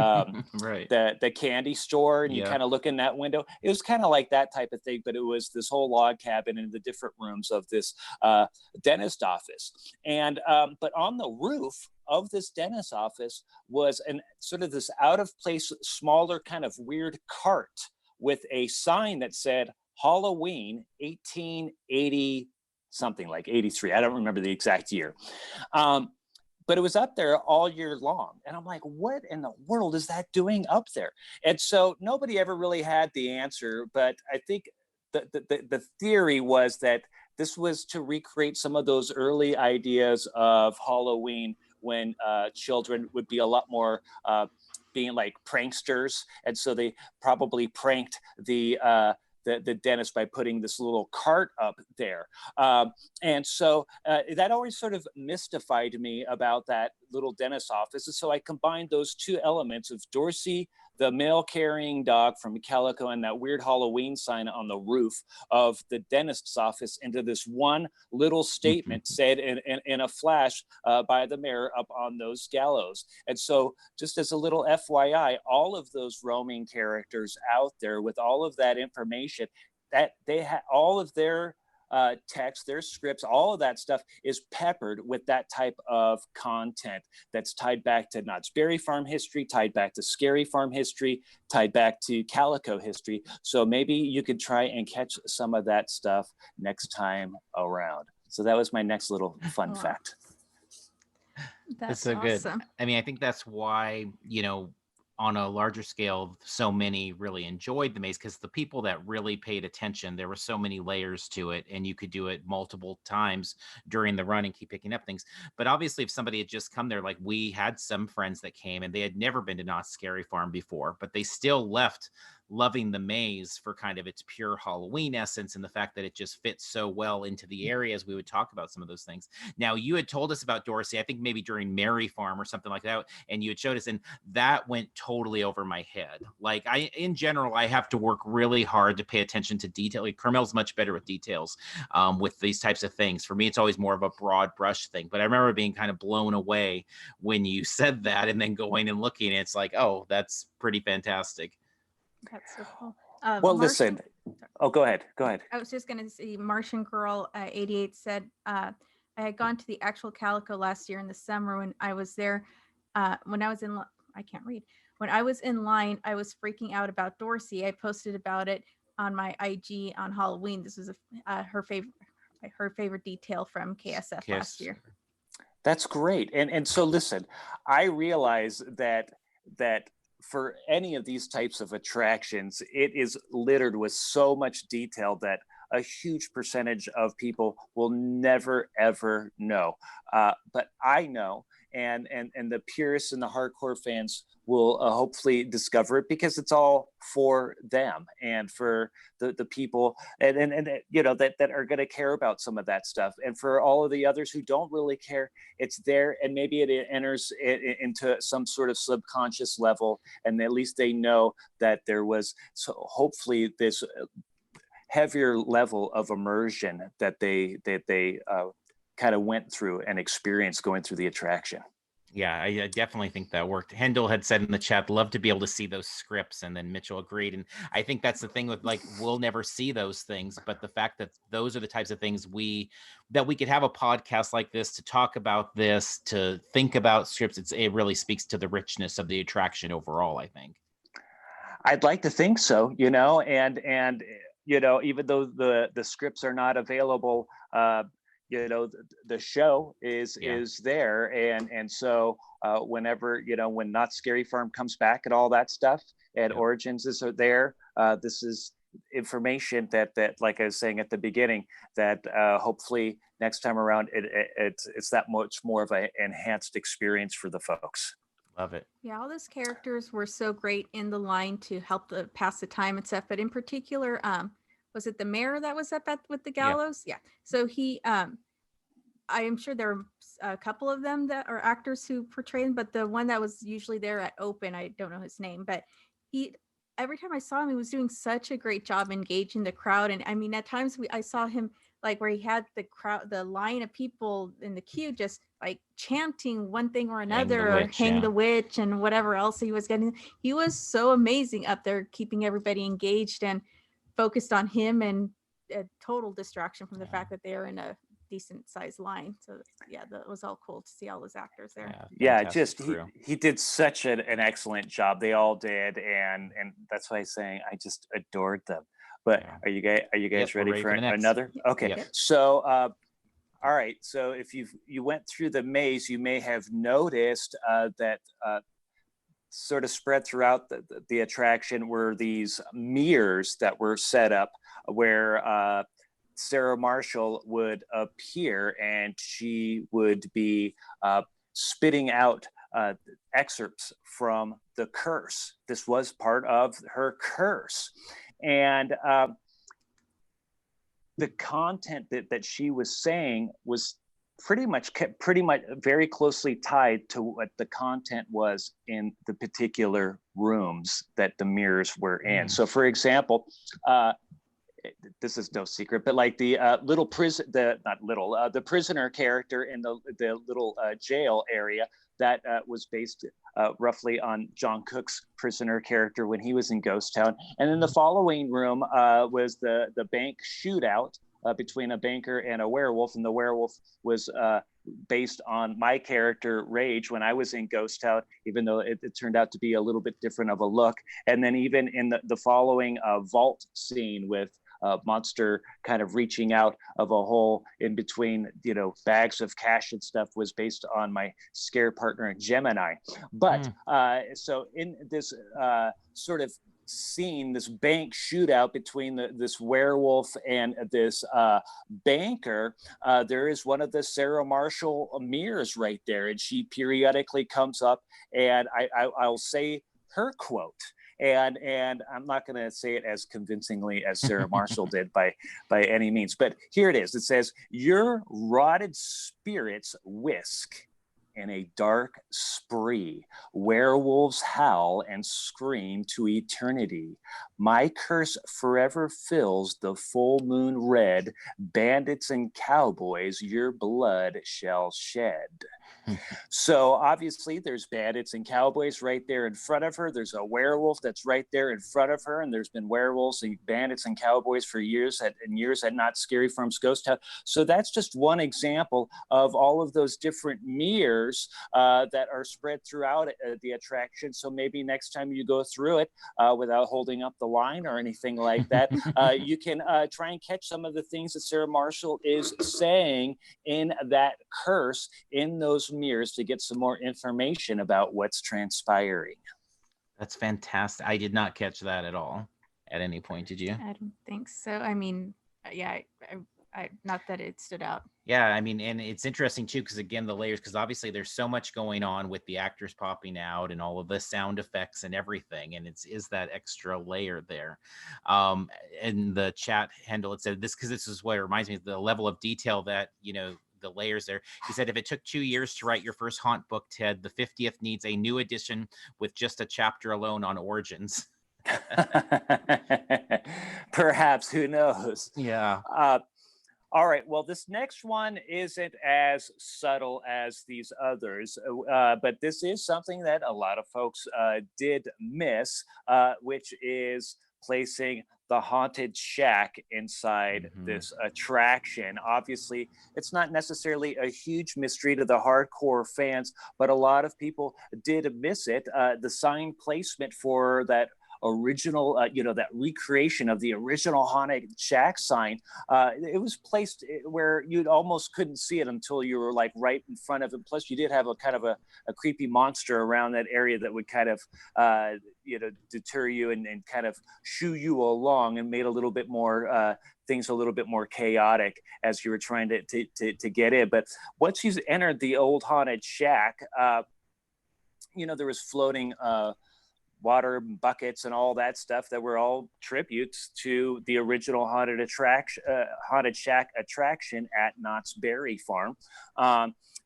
Speaker 2: Right.
Speaker 3: the candy store, and you kind of look in that window. It was kind of like that type of thing, but it was this whole log cabin in the different rooms of this dentist office. And but on the roof of this dentist office was an sort of this out of place, smaller kind of weird cart with a sign that said Halloween 1880 something, like 83. I don't remember the exact year. but it was up there all year long. And I'm like, what in the world is that doing up there? And so nobody ever really had the answer, but I think the theory was that this was to recreate some of those early ideas of Halloween when children would be a lot more being like pranksters. And so they probably pranked the dentist by putting this little cart up there. And so that always sort of mystified me about that little dentist's office. And so I combined those two elements of Dorsey, the mail carrying dog from Calico, and that weird Halloween sign on the roof of the dentist's office into this one little statement said in a flash by the mayor up on those gallows. And so just as a little FYI, all of those roaming characters out there with all of that information, that they had all of their text, their scripts, all of that stuff is peppered with that type of content that's tied back to Knott's Berry Farm history, tied back to Scary Farm history, tied back to Calico history. So maybe you could try and catch some of that stuff next time around. So that was my next little fun fact.
Speaker 1: That's
Speaker 2: so
Speaker 1: awesome.
Speaker 2: good. I mean, I think that's why, on a larger scale, so many really enjoyed the maze, because the people that really paid attention, there were so many layers to it, and you could do it multiple times during the run and keep picking up things. But obviously, if somebody had just come there, like we had some friends that came and they had never been to Knott's Scary Farm before, but they still left loving the maze for kind of its pure Halloween essence and the fact that it just fits so well into the area as we would talk about some of those things. Now, you had told us about Dorsey, I think maybe during Mary Farm or something like that, and you had showed us, and that went totally over my head. Like in general, I have to work really hard to pay attention to detail. Like Carmel's much better with details with these types of things. For me, it's always more of a broad brush thing, but I remember being kind of blown away when you said that and then going and looking, and it's like, oh, that's pretty fantastic.
Speaker 1: That's so cool.
Speaker 3: Well, listen. Oh, go ahead. Go ahead.
Speaker 1: I was just going to say, Martian Girl 88 said, I had gone to the actual Calico last year in the summer when I was there. When I was in, I can't read. When I was in line, I was freaking out about Dorsey. I posted about it on my IG on Halloween. This was her favorite detail from KSF last year.
Speaker 3: That's great. And so listen, I realize that for any of these types of attractions, it is littered with so much detail that a huge percentage of people will never, ever know. But I know, and the purists and the hardcore fans will hopefully discover it, because it's all for them and for the people and that are going to care about some of that stuff. And for all of the others who don't really care, it's there, and maybe it enters into some sort of subconscious level, and at least they know that there was, so hopefully, this heavier level of immersion that they kind of went through and experienced going through the attraction.
Speaker 2: Yeah, I definitely think that worked. Hendel had said in the chat, love to be able to see those scripts, and then Mitchell agreed. And I think that's the thing with, like, we'll never see those things, but the fact that those are the types of things that we could have a podcast like this to talk about this, to think about scripts, it really speaks to the richness of the attraction overall, I think.
Speaker 3: I'd like to think so, and even though the scripts are not available, the show is there, and so whenever when Knott's Scary Farm comes back and all that stuff, and Origins is there, this is information that like I was saying at the beginning, that hopefully next time around it's that much more of an enhanced experience for the folks.
Speaker 2: Love it.
Speaker 1: Yeah, all those characters were so great in the line to help pass the time and stuff, but in particular, was it the mayor that was up with the gallows? Yeah. So he, I am sure there are a couple of them that are actors who portray him, but the one that was usually there at open, I don't know his name, but every time I saw him, he was doing such a great job engaging the crowd. And I mean, at times I saw him like where he had the line of people in the queue, just like chanting one thing or another, hang the witch and whatever else he was getting. He was so amazing up there, keeping everybody engaged and focused on him, and a total distraction from the fact that they're in a decent sized line. So yeah, that was all cool to see all those actors there.
Speaker 3: Just he did such an excellent job. They all did, and that's why I'm saying I just adored them. But are you guys ready for another? Okay. So All right. So if you went through the maze, you may have noticed that sort of spread throughout the attraction were these mirrors that were set up where Sarah Marshall would appear, and she would be spitting out excerpts from the curse. This was part of her curse. And the content that she was saying was pretty much very closely tied to what the content was in the particular rooms that the mirrors were in. So for example, this is no secret, but like the the prisoner character in the little jail area that was based roughly on John Cook's prisoner character when he was in Ghost Town. And then the following room was the bank shootout between a banker and a werewolf, and the werewolf was based on my character Rage when I was in Ghost Town, even though it turned out to be a little bit different of a look. And then even in the following vault scene with monster kind of reaching out of a hole in between, bags of cash and stuff, was based on my scare partner Gemini. But so in this sort of scene, this bank shootout between this werewolf and this banker, there is one of the Sarah Marshall mirrors right there, and she periodically comes up, and I'll say her quote. And I'm not going to say it as convincingly as Sarah Marshall did by any means, but here it is. It says, "Your rotted spirits whisk in a dark spree. Werewolves howl and scream to eternity. My curse forever fills the full moon red. Bandits and cowboys, your blood shall shed." So obviously there's bandits and cowboys right there in front of her. There's a werewolf that's right there in front of her. And there's been werewolves and bandits and cowboys for years at Not Scary Farm's Ghost Town. So that's just one example of all of those different mirrors that are spread throughout the attraction. So maybe next time you go through it without holding up the line or anything like that, you can try and catch some of the things that Sarah Marshall is saying in that curse in those mirrors to get some more information about what's transpiring.
Speaker 2: That's fantastic. I did not catch that at all at any point. Did you?
Speaker 1: I don't think so. I mean, yeah, I not that it stood out.
Speaker 2: Yeah, I mean, and it's interesting too, because again, the layers, because obviously there's so much going on with the actors popping out and all of the sound effects and everything, and is that extra layer there. In the chat handle, it said this, because this is what it reminds me of the level of detail that, the layers there. He said, if it took 2 years to write your first haunt book, Ted, the 50th needs a new edition with just a chapter alone on origins.
Speaker 3: Perhaps, who knows?
Speaker 2: Yeah.
Speaker 3: All right. Well, this next one isn't as subtle as these others, but this is something that a lot of folks did miss, which is placing the haunted shack inside this attraction. Obviously, it's not necessarily a huge mystery to the hardcore fans, but a lot of people did miss it. The sign placement for that original, that recreation of the original haunted shack sign, it was placed where you almost couldn't see it until you were like right in front of it. Plus, you did have a kind of a creepy monster around that area that would kind of, deter you and kind of shoo you along, and made a little bit more things a little bit more chaotic as you were trying to get in. But once you entered the old haunted shack, there was floating water buckets and all that stuff that were all tributes to the original haunted shack attraction at Knott's Berry Farm.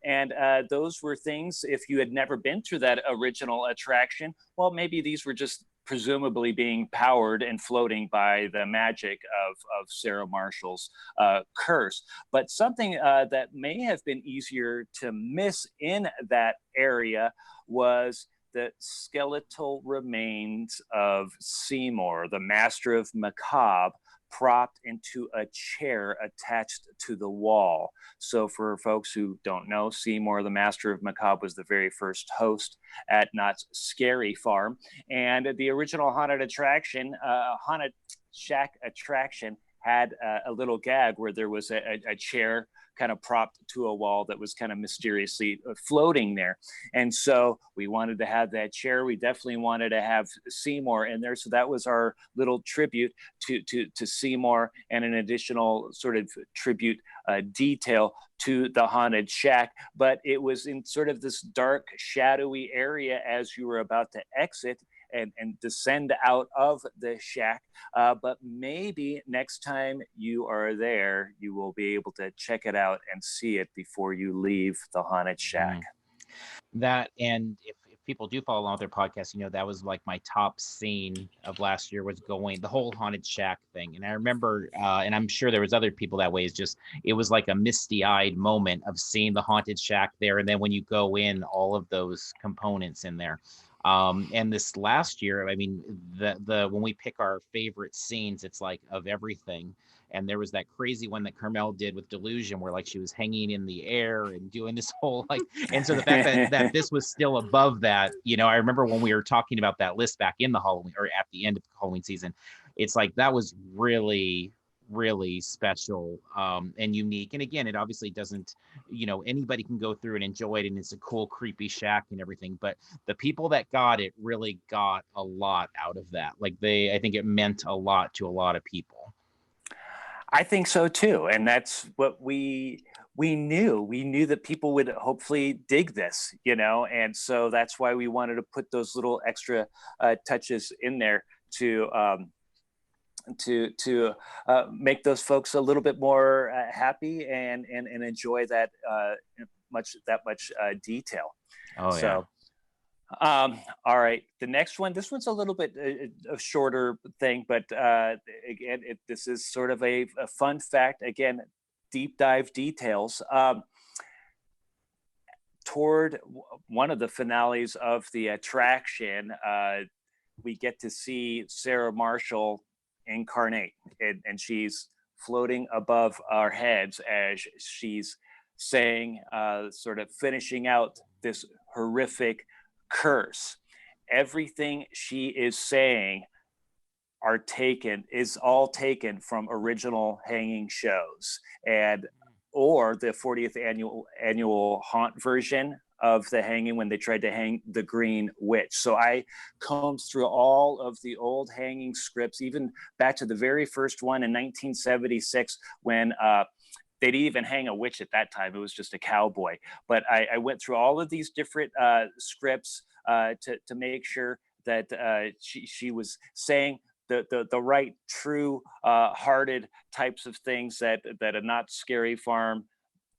Speaker 3: And those were things, if you had never been through that original attraction, well, maybe these were just presumably being powered and floating by the magic of Sarah Marshall's curse. But something that may have been easier to miss in that area was the skeletal remains of Seymour, the master of macabre, propped into a chair attached to the wall. So for folks who don't know, Seymour, the master of macabre, was the very first host at Knott's Scary Farm. And the original haunted shack attraction had a little gag where there was a chair kind of propped to a wall that was kind of mysteriously floating there. And so we wanted to have that chair. We definitely wanted to have Seymour in there. So that was our little tribute to Seymour, and an additional sort of tribute detail to the haunted shack. But it was in sort of this dark, shadowy area as you were about to exit and descend out of the shack. But maybe next time you are there, you will be able to check it out and see it before you leave the haunted shack.
Speaker 2: That, and if people do follow along with their podcast, that was like my top scene of last year, was going the whole haunted shack thing. And I remember, and I'm sure there was other people that way, it was like a misty-eyed moment of seeing the haunted shack there. And then when you go in, all of those components in there. And this last year, I mean, the when we pick our favorite scenes, it's like of everything. And there was that crazy one that Carmel did with Delusion, where like she was hanging in the air and doing this whole like, and so the fact that this was still above that, I remember when we were talking about that list back in the Halloween, or at the end of the Halloween season, it's like that was really, really special and unique. And again, it obviously doesn't, anybody can go through and enjoy it, and it's a cool, creepy shack and everything. But the people that got it really got a lot out of that. Like I think it meant a lot to a lot of people.
Speaker 3: I think so too, and that's what we knew. We knew that people would hopefully dig this, and so that's why we wanted to put those little extra touches in there to make those folks a little bit more happy and enjoy that much detail.
Speaker 2: Oh,
Speaker 3: so,
Speaker 2: yeah.
Speaker 3: All right, the next one, this one's a little bit a shorter thing, but again, this is sort of a fun fact. Again, deep dive details. Toward one of the finales of the attraction, we get to see Sarah Marshall incarnate, and she's floating above our heads as she's saying, sort of finishing out this horrific curse. Everything she is saying is all taken from original hanging shows, or the 40th annual haunt version of the hanging, when they tried to hang the Green Witch. So I combed through all of the old hanging scripts, even back to the very first one in 1976, when they didn't even hang a witch at that time. It was just a cowboy. But I went through all of these different scripts to make sure that she was saying the right, true hearted types of things that a Knott's Scary Farm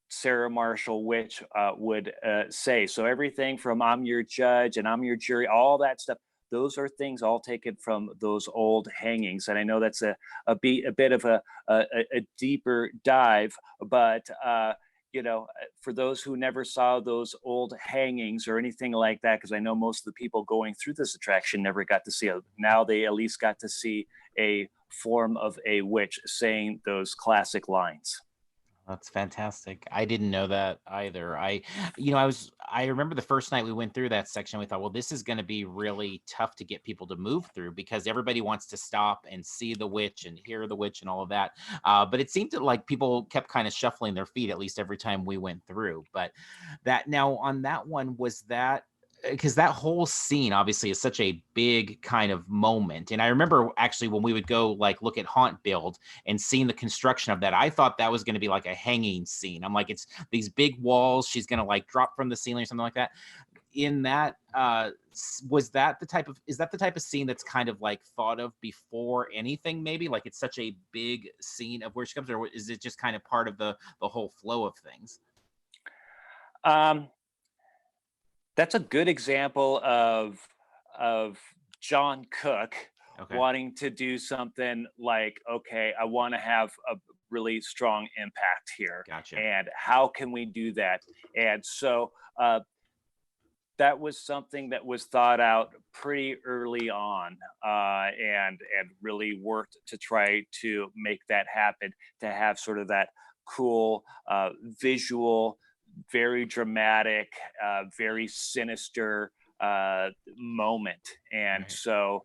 Speaker 3: Sarah Marshall witch would say. So everything from "I'm your judge" and "I'm your jury," all that stuff, those are things all taken from those old hangings. And I know that's a bit of a deeper dive, but for those who never saw those old hangings or anything like that, because I know most of the people going through this attraction never got to see it. Now they at least got to see a form of a witch saying those classic lines.
Speaker 2: That's fantastic. I didn't know that either. I remember the first night we went through that section, we thought, well, this is going to be really tough to get people to move through, because everybody wants to stop and see the witch and hear the witch and all of that. But it seemed like people kept kind of shuffling their feet, at least every time we went through. But now on that one, was that, because that whole scene obviously is such a big kind of moment. And I remember actually when we would go like look at Haunt Build and seeing the construction of that, I thought that was going to be like a hanging scene. I'm like, it's these big walls, she's going to like drop from the ceiling or something like that. In that, is that the type of scene that's kind of like thought of before anything, maybe? Like it's such a big scene of where she comes, or is it just kind of part of the whole flow of things?
Speaker 3: That's a good example of John Cook wanting to do something like, okay, I want to have a really strong impact here.
Speaker 2: Gotcha.
Speaker 3: And how can we do that? And so that was something that was thought out pretty early on, and really worked to try to make that happen, to have sort of that cool visual, very dramatic, very sinister moment. And so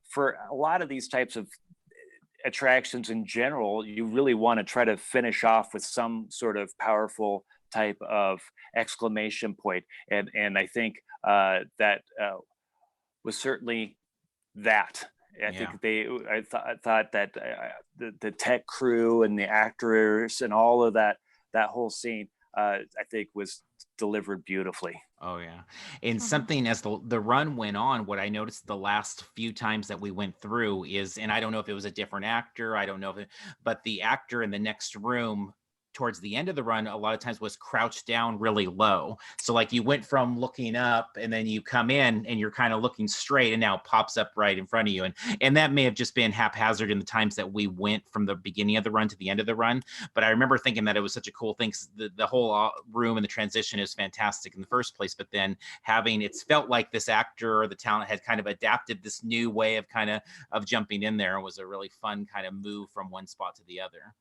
Speaker 3: for a lot of these types of attractions in general, you really want to try to finish off with some sort of powerful type of exclamation point. And I think that was certainly that. I think I thought that the tech crew and the actors and all of that whole scene, I think was delivered beautifully.
Speaker 2: Oh yeah. And something as the run went on, what I noticed the last few times that we went through is, and I don't know if it was a different actor, I don't know if it, but the actor in the next room towards the end of the run a lot of times was crouched down really low. So like you went from looking up and then you come in and you're kind of looking straight and now it pops up right in front of you. And that may have just been haphazard in the times that we went from the beginning of the run to the end of the run. But I remember thinking that it was such a cool thing. The whole room and the transition is fantastic in the first place, but then it's felt like this actor or the talent had kind of adapted this new way of of jumping in there. It was a really fun kind of move from one spot to the other.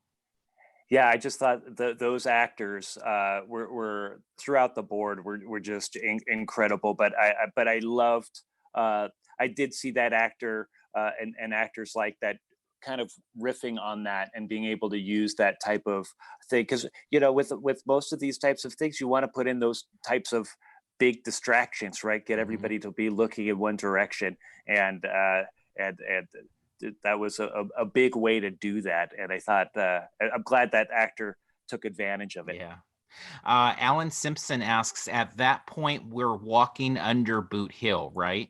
Speaker 3: Yeah, I just thought those actors were throughout the board were just incredible. But I loved. I did see that actor and actors like that kind of riffing on that and being able to use that type of thing, because with most of these types of things, you want to put in those types of big distractions, right? Get everybody to be looking in one direction, and that was a big way to do that. And I thought, I'm glad that actor took advantage of it.
Speaker 2: Yeah. Alan Simpson asks, at that point, we're walking under Boot Hill, right?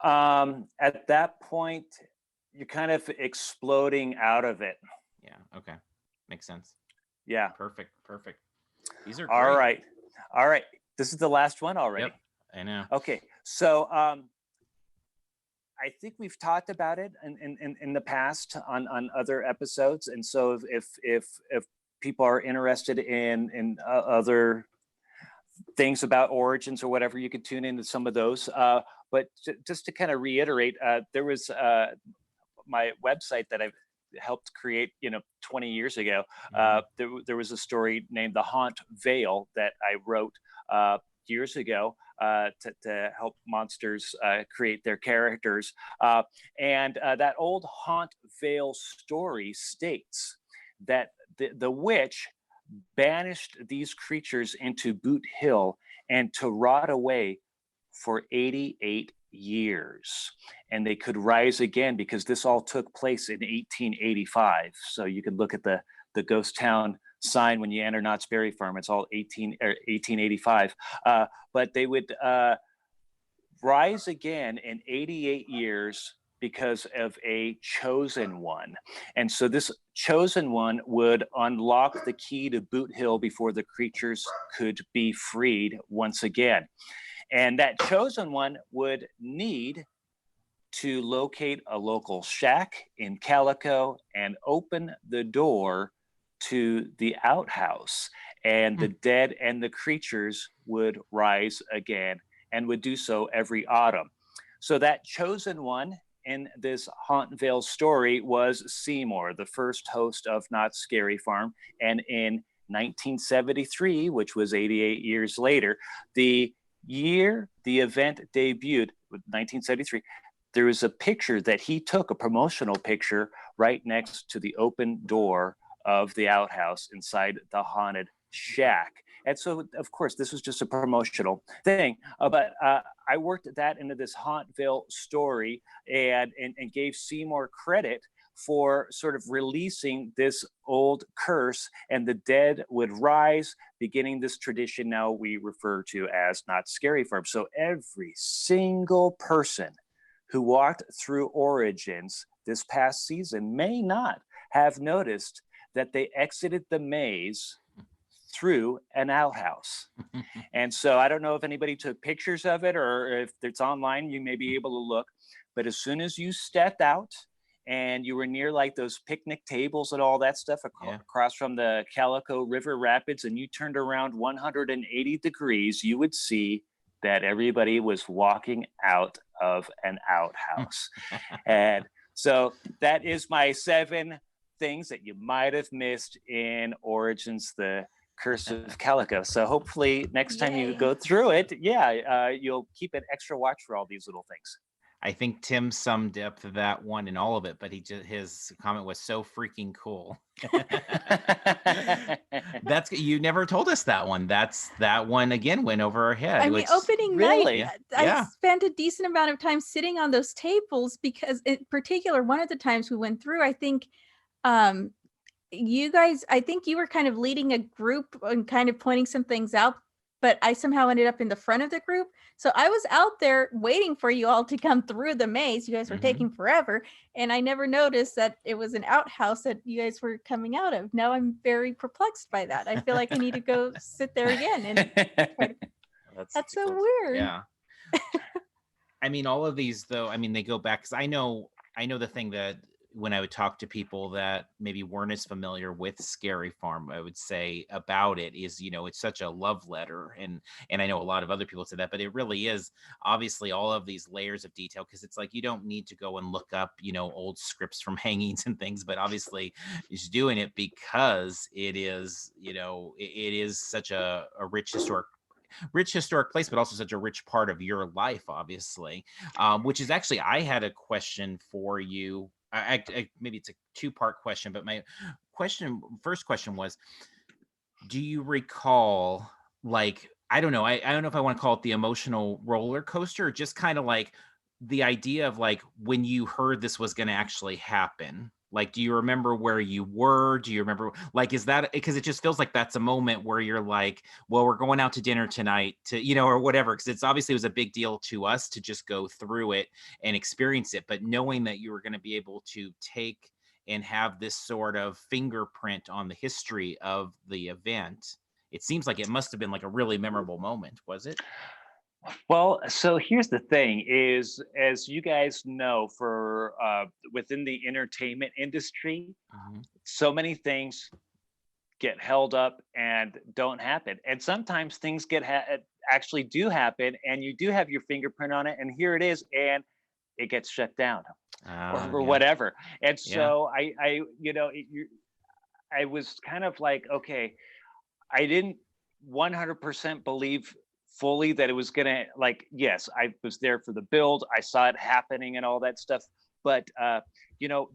Speaker 3: At that point, you're kind of exploding out of it.
Speaker 2: Yeah. Okay. Makes sense.
Speaker 3: Yeah.
Speaker 2: Perfect. These are great.
Speaker 3: All right. This is the last one already.
Speaker 2: Yep. I know.
Speaker 3: Okay. So, I think we've talked about it in the past on other episodes, and so if people are interested in other things about Origins or whatever, you could tune into some of those. But just to kind of reiterate, there was my website that I've helped create 20 years ago. There was a story named The Haunt Veil that I wrote years ago to help monsters create their characters. And that old Haunt Veil story states that the witch banished these creatures into Boot Hill and to rot away for 88 years. And they could rise again because this all took place in 1885. So you can look at the ghost town sign when you enter Knott's Berry Farm. It's all 1885. But they would rise again in 88 years because of a chosen one. And so this chosen one would unlock the key to Boot Hill before the creatures could be freed once again. And that chosen one would need to locate a local shack in Calico and open the door to the outhouse. And the dead and the creatures would rise again and would do so every autumn. So that chosen one in this Haunt Veil story was Seymour, the first host of Knott's Scary Farm. And in 1973, which was 88 years later, the year the event debuted, 1973, there was a picture that he took, a promotional picture, right next to the open door of the outhouse inside the haunted shack. And so, of course, this was just a promotional thing. But I worked that into this Haunt Veil story and gave Seymour credit for sort of releasing this old curse, and the dead would rise, beginning this tradition now we refer to as Knott's Scary Farm. So every single person who walked through Origins this past season may not have noticed that they exited the maze through an outhouse. And so I don't know if anybody took pictures of it, or if it's online, you may be able to look. But as soon as you stepped out and you were near like those picnic tables and all that stuff across from the Calico River Rapids, and you turned around 180 degrees, you would see that everybody was walking out of an outhouse. And so that is my 7 things that you might have missed in Origins, the Curse of Calico. So hopefully next time you go through it, you'll keep an extra watch for all these little things.
Speaker 2: I think Tim summed up that one in all of it, but his comment was so freaking cool. You never told us that one. That one again went over our head.
Speaker 1: I mean, opening
Speaker 3: really?
Speaker 1: night,
Speaker 2: Yeah.
Speaker 1: I spent a decent amount of time sitting on those tables because, in particular, one of the times we went through, I think you guys, I think you were kind of leading a group and kind of pointing some things out, but I somehow ended up in the front of the group. So I was out there waiting for you all to come through the maze. You guys were taking forever. And I never noticed that it was an outhouse that you guys were coming out of. Now I'm very perplexed by that. I feel like I need to go sit there again. And that's so
Speaker 3: cool.
Speaker 1: weird.
Speaker 2: Yeah. I mean, all of these though, I mean, they go back, because I know the thing that when I would talk to people that maybe weren't as familiar with Scary Farm, I would say about it is, it's such a love letter. And I know a lot of other people say that, but it really is obviously all of these layers of detail, because it's like, you don't need to go and look up, old scripts from hangings and things, but obviously he's doing it because it is, it is such a rich historic place, but also such a rich part of your life, obviously, which is actually, I had a question for you. Maybe it's a two-part question, but my first question was, do you recall, like, I don't know, I don't know if I want to call it the emotional roller coaster, or just kind of like the idea of like when you heard this was going to actually happen? Like, do you remember where you were? Do you remember, like, is that, because it just feels like that's a moment where you're like, well, we're going out to dinner tonight to, or whatever. Because it's obviously, it was a big deal to us to just go through it and experience it. But knowing that you were going to be able to take and have this sort of fingerprint on the history of the event, it seems like it must have been like a really memorable moment, was it?
Speaker 3: Well, so here's the thing is, as you guys know, for within the entertainment industry, so many things get held up and don't happen. And sometimes things actually do happen, and you do have your fingerprint on it, and here it is, and it gets shut down or
Speaker 2: Yeah.
Speaker 3: whatever. And so I was kind of like, okay, I didn't 100% believe fully that it was gonna, like, yes, I was there for the build, I saw it happening and all that stuff, but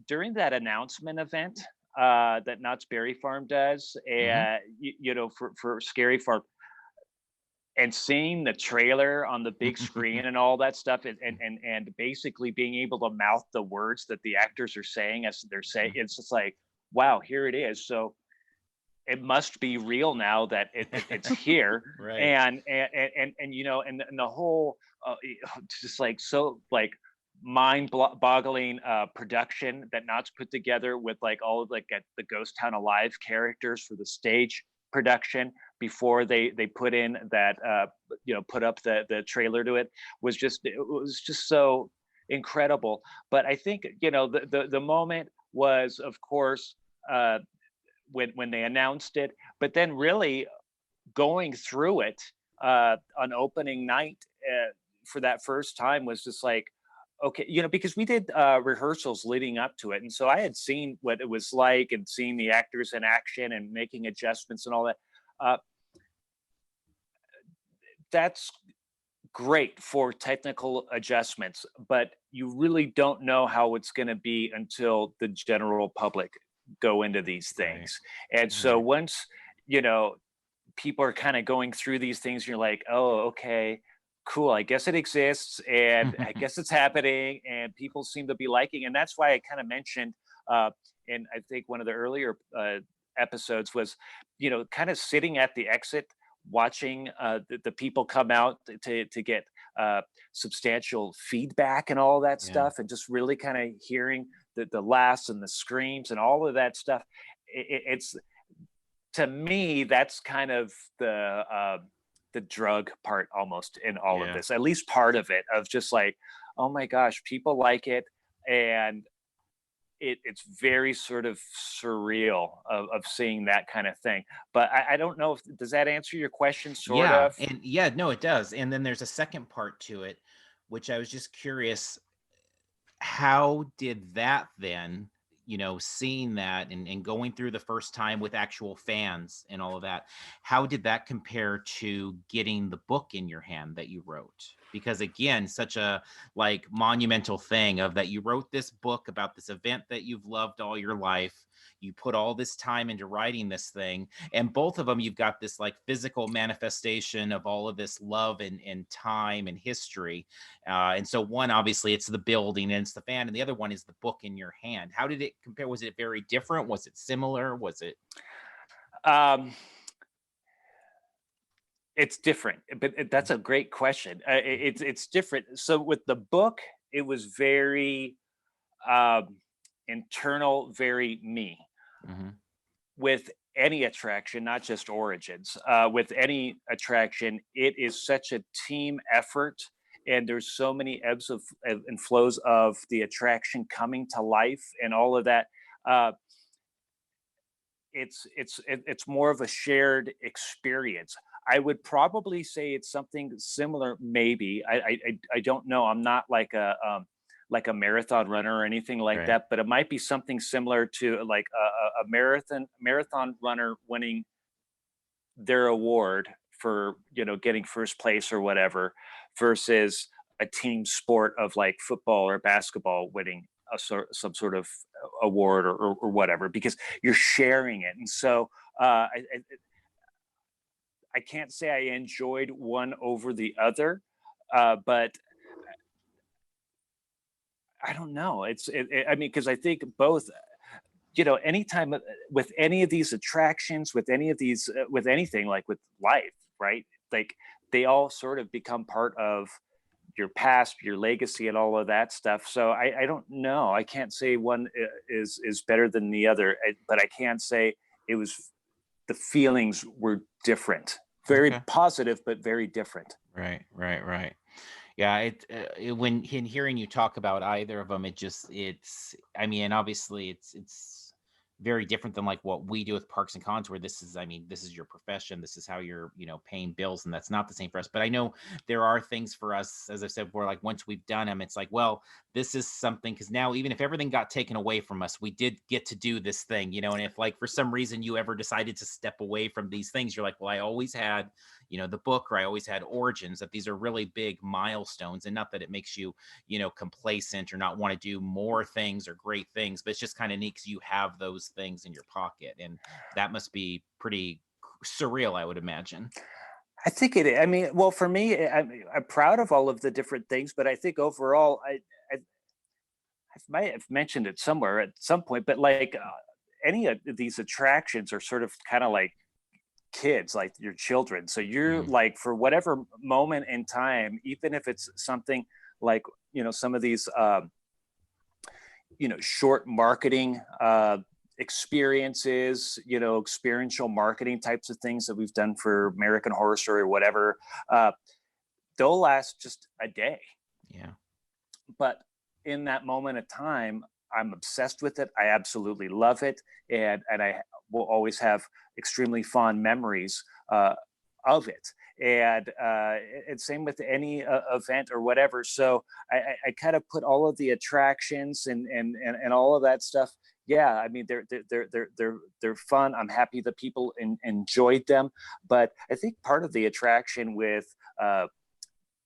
Speaker 3: during that announcement event that Knott's Berry Farm does, for Scary Farm, and seeing the trailer on the big screen and all that stuff, and basically being able to mouth the words that the actors are saying as they're saying, it's just like, wow, here it is. So it must be real now that it's here.
Speaker 2: Right.
Speaker 3: And the whole just like, so like mind-boggling production that Knott's put together with like all of like the Ghost Town Alive characters for the stage production before they put in that put up the trailer to it, was just so incredible. But I think the moment was, of course, when they announced it, but then really going through it on opening night for that first time was just like, okay, because we did rehearsals leading up to it, and so I had seen what it was like and seen the actors in action and making adjustments and all that. That's great for technical adjustments, but you really don't know how it's going to be until the general public go into these things. Right. And so once people are kind of going through these things, you're like, oh, okay, cool, I guess it exists, and I guess it's happening, and people seem to be liking. And that's why I kind of mentioned in I think one of the earlier episodes was, kind of sitting at the exit watching the people come out to get substantial feedback and all that stuff, and just really kind of hearing the laughs and the screams and all of that stuff. It's, to me, that's kind of the drug part almost in all of this, at least part of it, of just like, oh my gosh, people like it, and it's very sort of surreal of seeing that kind of thing. But I don't know if, does that answer your question, sort of?
Speaker 2: And no, it does. And then there's a second part to it, which I was just curious, how did that then, seeing that and going through the first time with actual fans and all of that, how did that compare to getting the book in your hand that you wrote? because again, such a like monumental thing of that you wrote this book about this event that you've loved all your life. You put all this time into writing this thing, and both of them, you've got this like physical manifestation of all of this love and time and history. And so one, obviously it's the building and it's the fan, and the other one is the book in your hand. How did it compare? Was it very different? Was it similar? Was it?
Speaker 3: It's different, but that's a great question. It's different. So with the book, it was very internal, very me.
Speaker 2: Mm-hmm.
Speaker 3: With any attraction, not just Origins, with any attraction, it is such a team effort, and there's so many ebbs and flows of the attraction coming to life and all of that. It's more of a shared experience. I would probably say it's something similar. Maybe I don't know. I'm not like a marathon runner or anything like
Speaker 2: Right.
Speaker 3: that, but it might be something similar to like a marathon runner winning their award for getting first place or whatever, versus a team sport of like football or basketball winning some sort of award or whatever, because you're sharing it. And so I can't say I enjoyed one over the other, but I don't know. I mean, because I think both, anytime with any of these attractions, with any of these, with anything like with life, right? Like they all sort of become part of your past, your legacy, and all of that stuff. So I don't know. I can't say one is better than the other, but I can say the feelings were different, very positive, but very different.
Speaker 2: Right. Yeah, when in hearing you talk about either of them, I mean, obviously it's very different than like what we do with Parks and Cons, where this is your profession, this is how you're, paying bills, and that's not the same for us. But I know there are things for us, as I said before, like once we've done them, it's like, well, this is something, because now even if everything got taken away from us, we did get to do this thing, and if like for some reason you ever decided to step away from these things, you're like, well, I always had the book, or I always had Origins, that these are really big milestones. And not that it makes you, complacent or not want to do more things or great things, but it's just kind of neat because you have those things in your pocket. And that must be pretty surreal, I would imagine.
Speaker 3: I think it. I mean, well, for me, I'm proud of all of the different things, but I think overall, I might have mentioned it somewhere at some point, but like any of these attractions are sort of kind of like kids, like your children. So you're like, for whatever moment in time, even if it's something like some of these short marketing experiences, experiential marketing types of things that we've done for American Horror Story or whatever, they'll last just a day.
Speaker 2: Yeah.
Speaker 3: But in that moment of time, I'm obsessed with it. I absolutely love it. And I will always have extremely fond memories of it. And same with any event or whatever. So I kind of put all of the attractions and all of that stuff. Yeah, I mean, they're fun. I'm happy that people enjoyed them. But I think part of the attraction with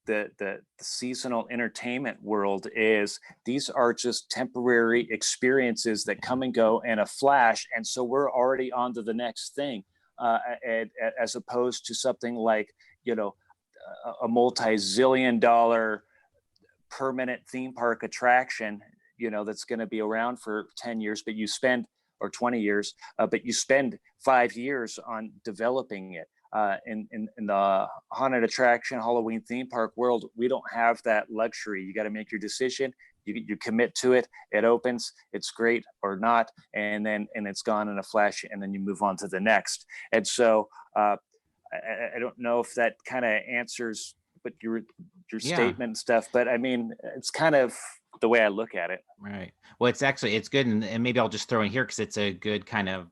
Speaker 3: the seasonal entertainment world is these are just temporary experiences that come and go in a flash, and so we're already on to the next thing, and as opposed to something like a multi-zillion dollar permanent theme park attraction that's going to be around for 10 years, but you spend, or 20 years, but you spend 5 years on developing it. In the haunted attraction Halloween theme park world, we don't have that luxury. You got to make your decision. You commit to it. It opens. It's great or not, and it's gone in a flash, and then you move on to the next. And so I don't know if that kind of answers but your statement and stuff, but I mean, it's kind of the way I look at it.
Speaker 2: Right. Well, it's good, and maybe I'll just throw in here because it's a good kind of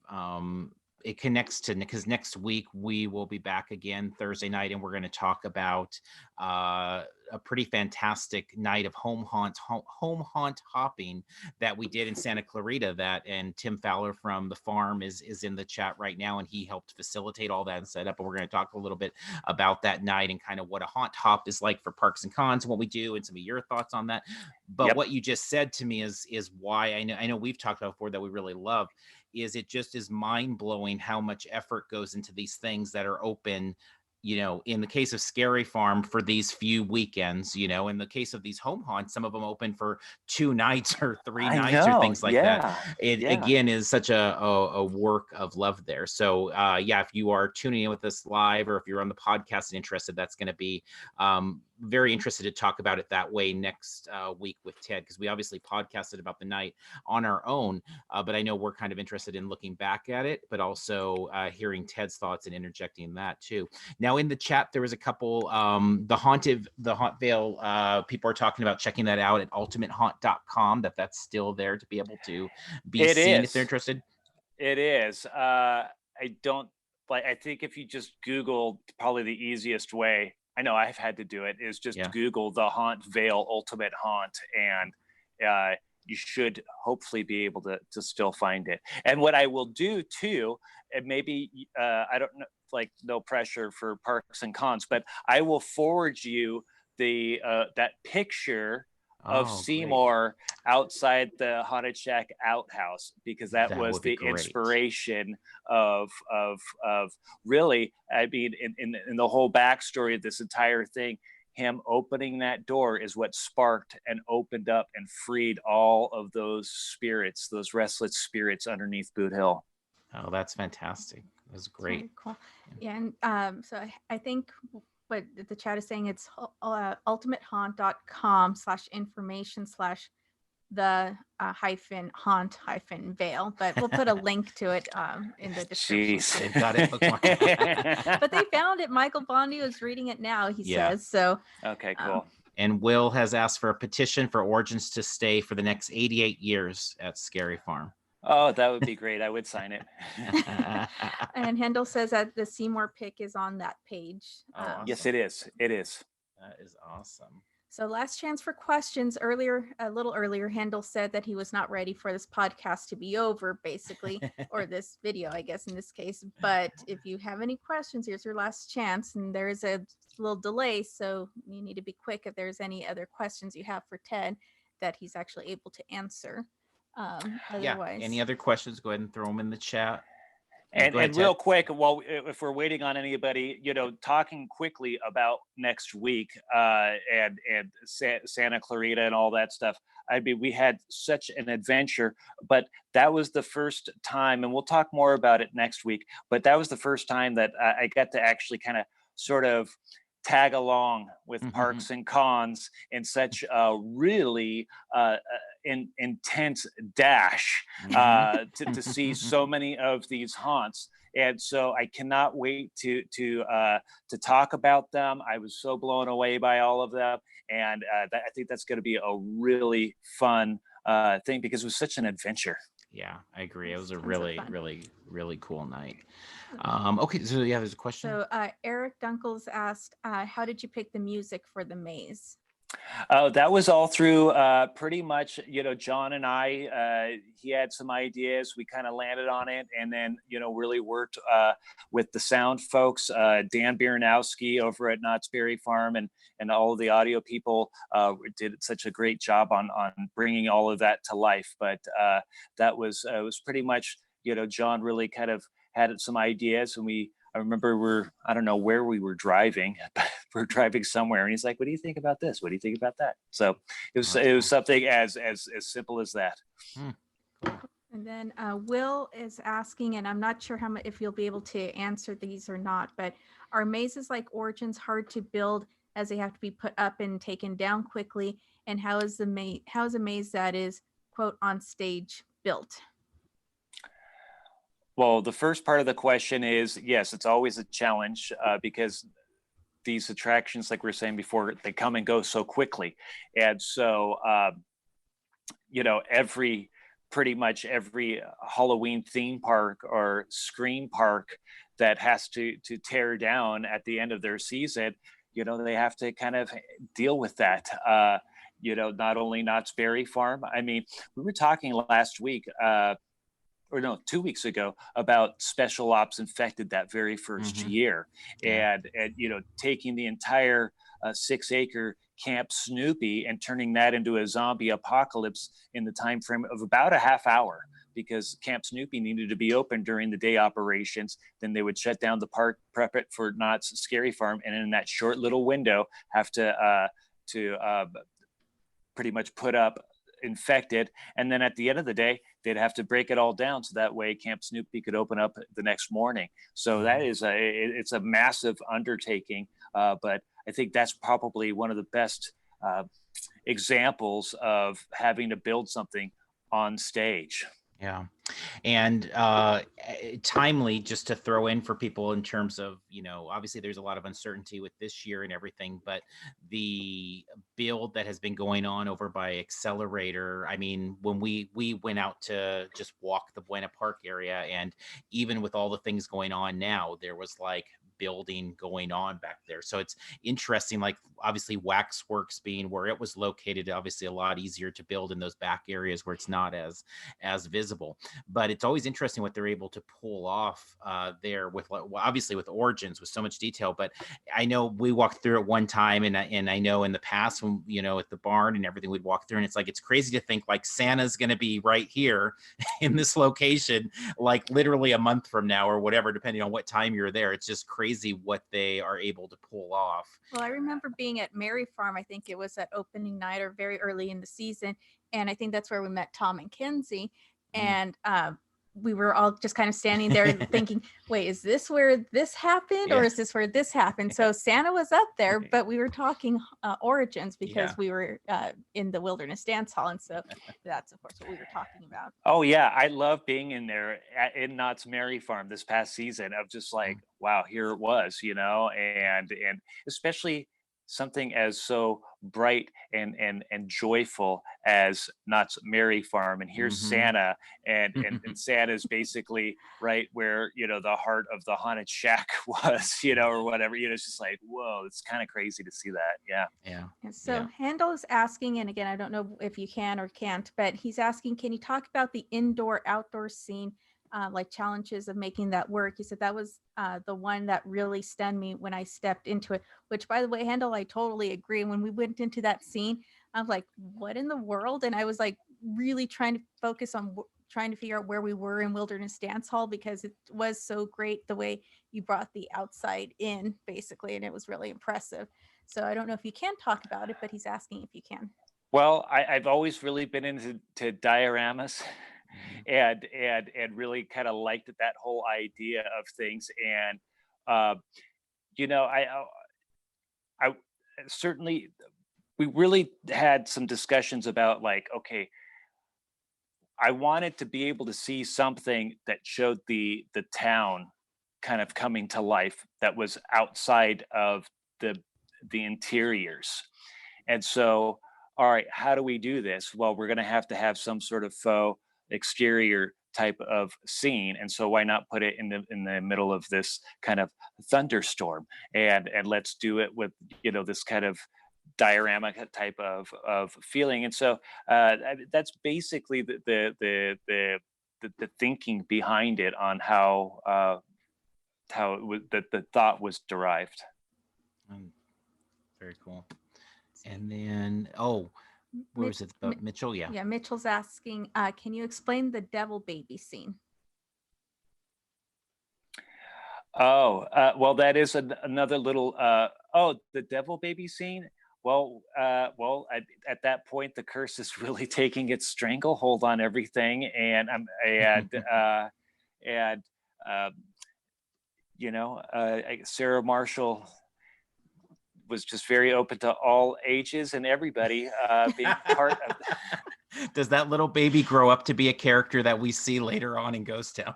Speaker 2: it connects to, because next week we will be back again Thursday night, and we're going to talk about a pretty fantastic night of home haunt hopping that we did in Santa Clarita. That, and Tim Fowler from the farm is in the chat right now, and he helped facilitate all that and set up. And we're going to talk a little bit about that night and kind of what a haunt hop is like for parks and cons and what we do, and some of your thoughts on that. But what you just said to me is why I know we've talked about before that we really love, is it just is mind-blowing how much effort goes into these things that are open, you know, in the case of Scary Farm for these few weekends, you know, in the case of these home haunts, some of them open for 2 nights or 3 nights or things like that. It again is such a work of love there. So if you are tuning in with us live, or if you're on the podcast and interested, that's going to be very interested to talk about it that way next week with Ted, because we obviously podcasted about the night on our own, but I know we're kind of interested in looking back at it, but also hearing Ted's thoughts and interjecting that too. Now in the chat there was a couple, the Haunt Veil, people are talking about checking that out at ultimatehaunt.com, that's still there to be able to be seen if they're interested.
Speaker 3: It is. I think if you just Google, probably the easiest way, I know I've had to do it, is just Google the Haunt Veil Ultimate Haunt, and you should hopefully be able to still find it. And what I will do too, and maybe I don't know, like no pressure for parks and cons, but I will forward you the that picture of Seymour outside the Haunted Shack outhouse, because that was the inspiration of really, I mean, in the whole backstory of this entire thing, him opening that door is what sparked and opened up and freed all of those spirits, those restless spirits underneath Boot Hill.
Speaker 2: Oh, that's fantastic. That's great.
Speaker 1: Cool. Yeah, and so I think what the chat is saying, it's ultimatehaunt.com/information/the -haunt-veil, but we'll put a link to it in the description.
Speaker 2: They've got it bookmarked.
Speaker 1: But they found it. Michael Bondi is reading it now, he says. So
Speaker 3: okay, cool.
Speaker 2: And Will has asked for a petition for Origins to stay for the next 88 years at Scary Farm.
Speaker 3: Oh, that would be great. I would sign it.
Speaker 1: And Hendel says that the Seymour pick is on that page.
Speaker 2: Awesome.
Speaker 3: Yes, it is. It is.
Speaker 2: That is awesome.
Speaker 1: So last chance for questions. A little earlier, Hendel said that he was not ready for this podcast to be over, basically, or this video, I guess, in this case. But if you have any questions, here's your last chance. And there is a little delay, so you need to be quick if there's any other questions you have for Ted that he's actually able to answer. Otherwise,
Speaker 2: any other questions, go ahead and throw them in the chat.
Speaker 3: And real quick, well, if we're waiting on anybody, you know, talking quickly about next week and Santa Clarita and all that stuff. I mean, we had such an adventure, but that was the first time, and we'll talk more about it next week, but that was the first time that I got to actually kind of sort of tag along with parks and cons in such a really intense dash to see so many of these haunts. And so I cannot wait to talk about them. I was so blown away by all of them, and I think that's going to be a really fun thing, because it was such an adventure.
Speaker 2: Yeah, I agree. It was a really, really, really cool night. Okay, so there's a question.
Speaker 1: So Eric Dunkles asked, how did you pick the music for the maze?
Speaker 3: That was all through pretty much, you know, John and I, he had some ideas, we kind of landed on it, and then, you know, really worked with the sound folks, Dan Biernowski over at Knott's Berry Farm, and all of the audio people did such a great job on bringing all of that to life. But that was pretty much, you know, John really kind of had some ideas, and I remember I don't know where we were driving, but we're driving somewhere, and he's like, "What do you think about this? What do you think about that?" So it was something as simple as that.
Speaker 1: And then Will is asking, and I'm not sure if you'll be able to answer these or not, but are mazes like Origins hard to build, as they have to be put up and taken down quickly? And how is a maze that is, quote, on stage built?
Speaker 3: Well, the first part of the question is, yes, it's always a challenge because these attractions, like we were saying before, they come and go so quickly. And so, you know, every pretty much every Halloween theme park or scream park that has to tear down at the end of their season, they have to kind of deal with that. Not only Knott's Berry Farm. I mean, we were talking last week, or no, 2 weeks ago, about Special Ops Infected that very first year, and taking the entire 6-acre Camp Snoopy and turning that into a zombie apocalypse in the time frame of about a half hour, because Camp Snoopy needed to be open during the day operations. Then they would shut down the park, prep it for Knott's Scary Farm, and in that short little window have to pretty much put up Infected. And then at the end of the day, they'd have to break it all down so that way Camp Snoopy could open up the next morning. So that is it's a massive undertaking, but I think that's probably one of the best examples of having to build something on stage.
Speaker 2: Yeah. And timely, just to throw in for people in terms of, obviously there's a lot of uncertainty with this year and everything, but the build that has been going on over by Accelerator, I mean, when we went out to just walk the Buena Park area, and even with all the things going on now, there was like building going on back there. So it's interesting, like obviously Waxworks being where it was located, obviously a lot easier to build in those back areas where it's not as visible. But it's always interesting what they're able to pull off there with, obviously with Origins with so much detail. But I know we walked through it one time, and I know in the past when, at the barn and everything, we'd walk through, and it's like, it's crazy to think like Santa's going to be right here in this location, like literally a month from now or whatever, depending on what time you're there. It's just crazy what they are able to pull off.
Speaker 1: Well, I remember being at Mary Farm. I think it was at opening night or very early in the season. And I think that's where we met Tom and Kenzie. And we were all just kind of standing there thinking, wait, is this where this happened? Or is this where this happened? So Santa was up there, but we were talking Origins because we were in the Wilderness Dance Hall. And so that's, of course, what we were talking about.
Speaker 3: Oh, yeah. I love being in there in Knott's Mary Farm this past season of just like, wow, here it was, and especially something as so bright and joyful as Knott's Merry Farm. And here's Santa, and Santa's basically right where, the heart of the haunted shack was, or whatever. It's just like, whoa, it's kind of crazy to see that. Yeah.
Speaker 1: And so Handel is asking, and again, I don't know if you can or can't, but he's asking, can you talk about the indoor-outdoor scene, like challenges of making that work? He said that was the one that really stunned me when I stepped into it, which, by the way, Handel, I totally agree. When we went into that scene, I was like, what in the world? And I was like really trying to focus on trying to figure out where we were in Wilderness Dance Hall, because it was so great the way you brought the outside in, basically, and it was really impressive. So I don't know if you can talk about it, but he's asking if you can.
Speaker 3: Well, I've always really been into dioramas. And really kind of liked that whole idea of things. And I certainly, we really had some discussions about like, okay, I wanted to be able to see something that showed the town kind of coming to life that was outside of the interiors. And so, all right, how do we do this? Well, we're going to have some sort of faux exterior type of scene, and so why not put it in the middle of this kind of thunderstorm, and let's do it with this kind of diorama type of feeling. And so that's basically the thinking behind it, on how it was, the thought was derived.
Speaker 2: Very cool. And then where was it? Mitchell? Yeah,
Speaker 1: Mitchell's asking, can you explain the devil baby scene?
Speaker 3: Well, that is another little, the devil baby scene. Well, at that point, the curse is really taking its stranglehold on everything. And Sarah Marshall was just very open to all ages and everybody being part of that.
Speaker 2: Does that little baby grow up to be a character that we see later on in Ghost Town?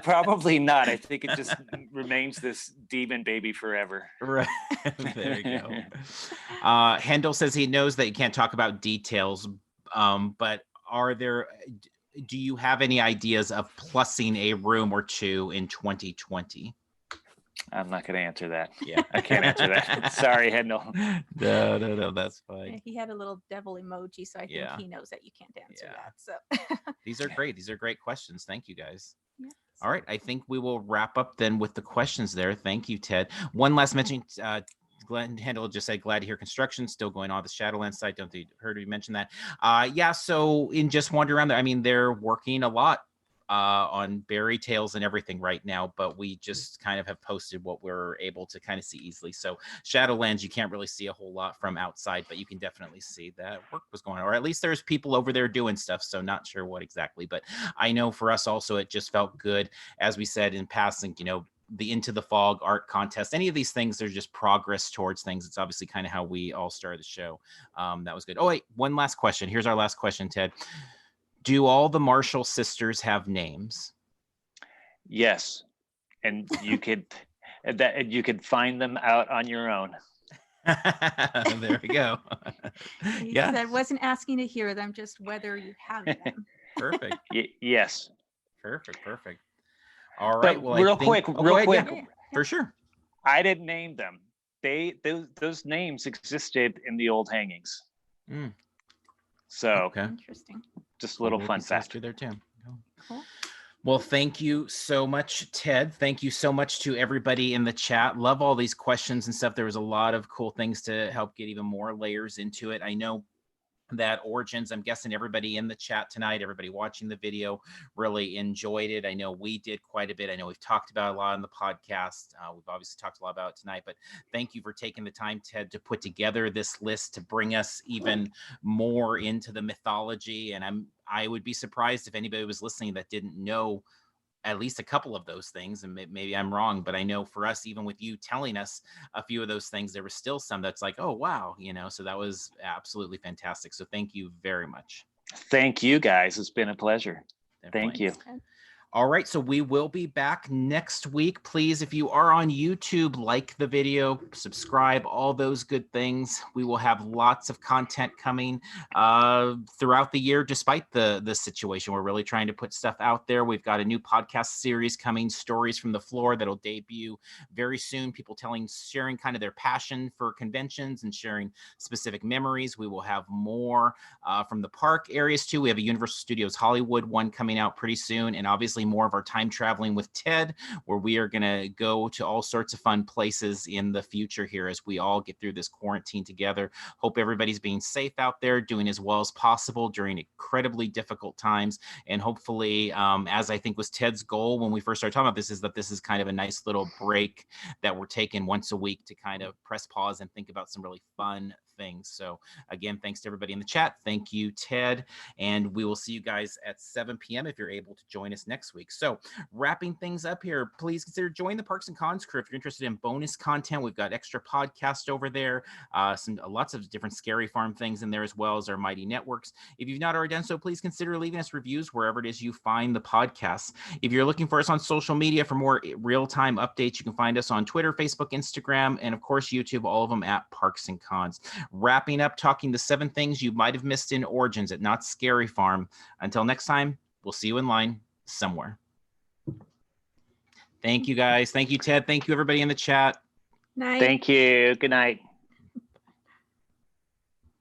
Speaker 3: Probably not. I think it just remains this demon baby forever.
Speaker 2: Right. There you go. Handel says he knows that you can't talk about details, but do you have any ideas of plussing a room or two in 2020?
Speaker 3: I'm not going to answer that.
Speaker 2: Yeah,
Speaker 3: I can't answer that. Sorry, Hendel.
Speaker 2: No, that's fine.
Speaker 1: Yeah, he had a little devil emoji, so I think
Speaker 2: Yeah.
Speaker 1: he knows that you can't answer
Speaker 2: Yeah.
Speaker 1: that. So
Speaker 2: These are great. These are great questions. Thank you, guys.
Speaker 1: yes.
Speaker 2: All right, I think we will wrap up then with the questions there. Thank you, Ted. One last mention. Glenn Handel just said, glad to hear construction still going on the Shadowland site. Don't think heard you mention that. Yeah, so in just wandering around there, I mean, they're working a lot on berry tails and everything right now, but we just kind of have posted what we're able to kind of see easily. So Shadowlands, you can't really see a whole lot from outside, but you can definitely see that work was going on, or at least there's people over there doing stuff. So not sure what exactly, but I know for us also, it just felt good. As we said in passing, you know, the Into the Fog art contest, any of these things, they're just progress towards things. It's obviously kind of how we all started the show. That was good. Oh, wait, one last question. Here's our last question, Ted. Do all the Marshall sisters have names?
Speaker 3: Yes, and you could find them out on your own.
Speaker 2: There we go.
Speaker 1: He
Speaker 2: Yeah,
Speaker 1: said wasn't asking to hear them, just whether you have them.
Speaker 2: perfect.
Speaker 3: Yes.
Speaker 2: Perfect. All right.
Speaker 3: But
Speaker 2: Well,
Speaker 3: real
Speaker 2: I think,
Speaker 3: quick,
Speaker 1: Yeah.
Speaker 2: for sure.
Speaker 3: I didn't name them. Those names existed in the old hangings.
Speaker 2: Mm,
Speaker 3: So
Speaker 2: okay.
Speaker 1: Interesting.
Speaker 3: just a little fun fact.
Speaker 2: History there too.
Speaker 1: Cool.
Speaker 2: Well, thank you so much, Ted. Thank you so much to everybody in the chat. Love all these questions and stuff. There was a lot of cool things to help get even more layers into it. I know that Origins, I'm guessing everybody in the chat tonight, everybody watching the video really enjoyed it. I know we did quite a bit. I know we've talked about a lot on the podcast. We've obviously talked a lot about it tonight, but thank you for taking the time, Ted, to put together this list to bring us even more into the mythology. And I would be surprised if anybody was listening that didn't know at least a couple of those things, and maybe I'm wrong, but I know for us, even with you telling us a few of those things, there was still some that's like, oh wow, you know, so that was absolutely fantastic. So thank you very much.
Speaker 3: Thank you, guys. It's been a pleasure.
Speaker 2: Definitely.
Speaker 3: Thank you.
Speaker 2: All right, so we will be back next week. Please, if you are on YouTube, like the video, subscribe, all those good things. We will have lots of content coming throughout the year, despite the situation. We're really trying to put stuff out there. We've got a new podcast series coming, Stories from the Floor, that'll debut very soon. People sharing kind of their passion for conventions and sharing specific memories. We will have more from the park areas too. We have a Universal Studios Hollywood one coming out pretty soon, and obviously more of our time traveling with Ted, where we are going to go to all sorts of fun places in the future here as we all get through this quarantine together. Hope everybody's being safe out there, doing as well as possible during incredibly difficult times. And hopefully, as I think was Ted's goal when we first started talking about this, is that this is kind of a nice little break that we're taking once a week to kind of press pause and think about some really fun things. So again, thanks to everybody in the chat. Thank you, Ted. And we will see you guys at 7 p.m. if you're able to join us next week. So wrapping things up here, please consider joining the Parks and Cons crew. If you're interested in bonus content, we've got extra podcasts over there, lots of different Scary Farm things in there, as well as our Mighty Networks. If you've not already done so, please consider leaving us reviews wherever it is you find the podcasts. If you're looking for us on social media for more real-time updates, you can find us on Twitter, Facebook, Instagram, and of course, YouTube, all of them at Parks and Cons. Wrapping up, talking the 7 things you might have missed in Origins at Knott's Scary Farm. Until next time, we'll see you in line somewhere. Thank you, guys. Thank you, Ted. Thank you, everybody in the chat.
Speaker 1: Night.
Speaker 3: Thank you. Good night.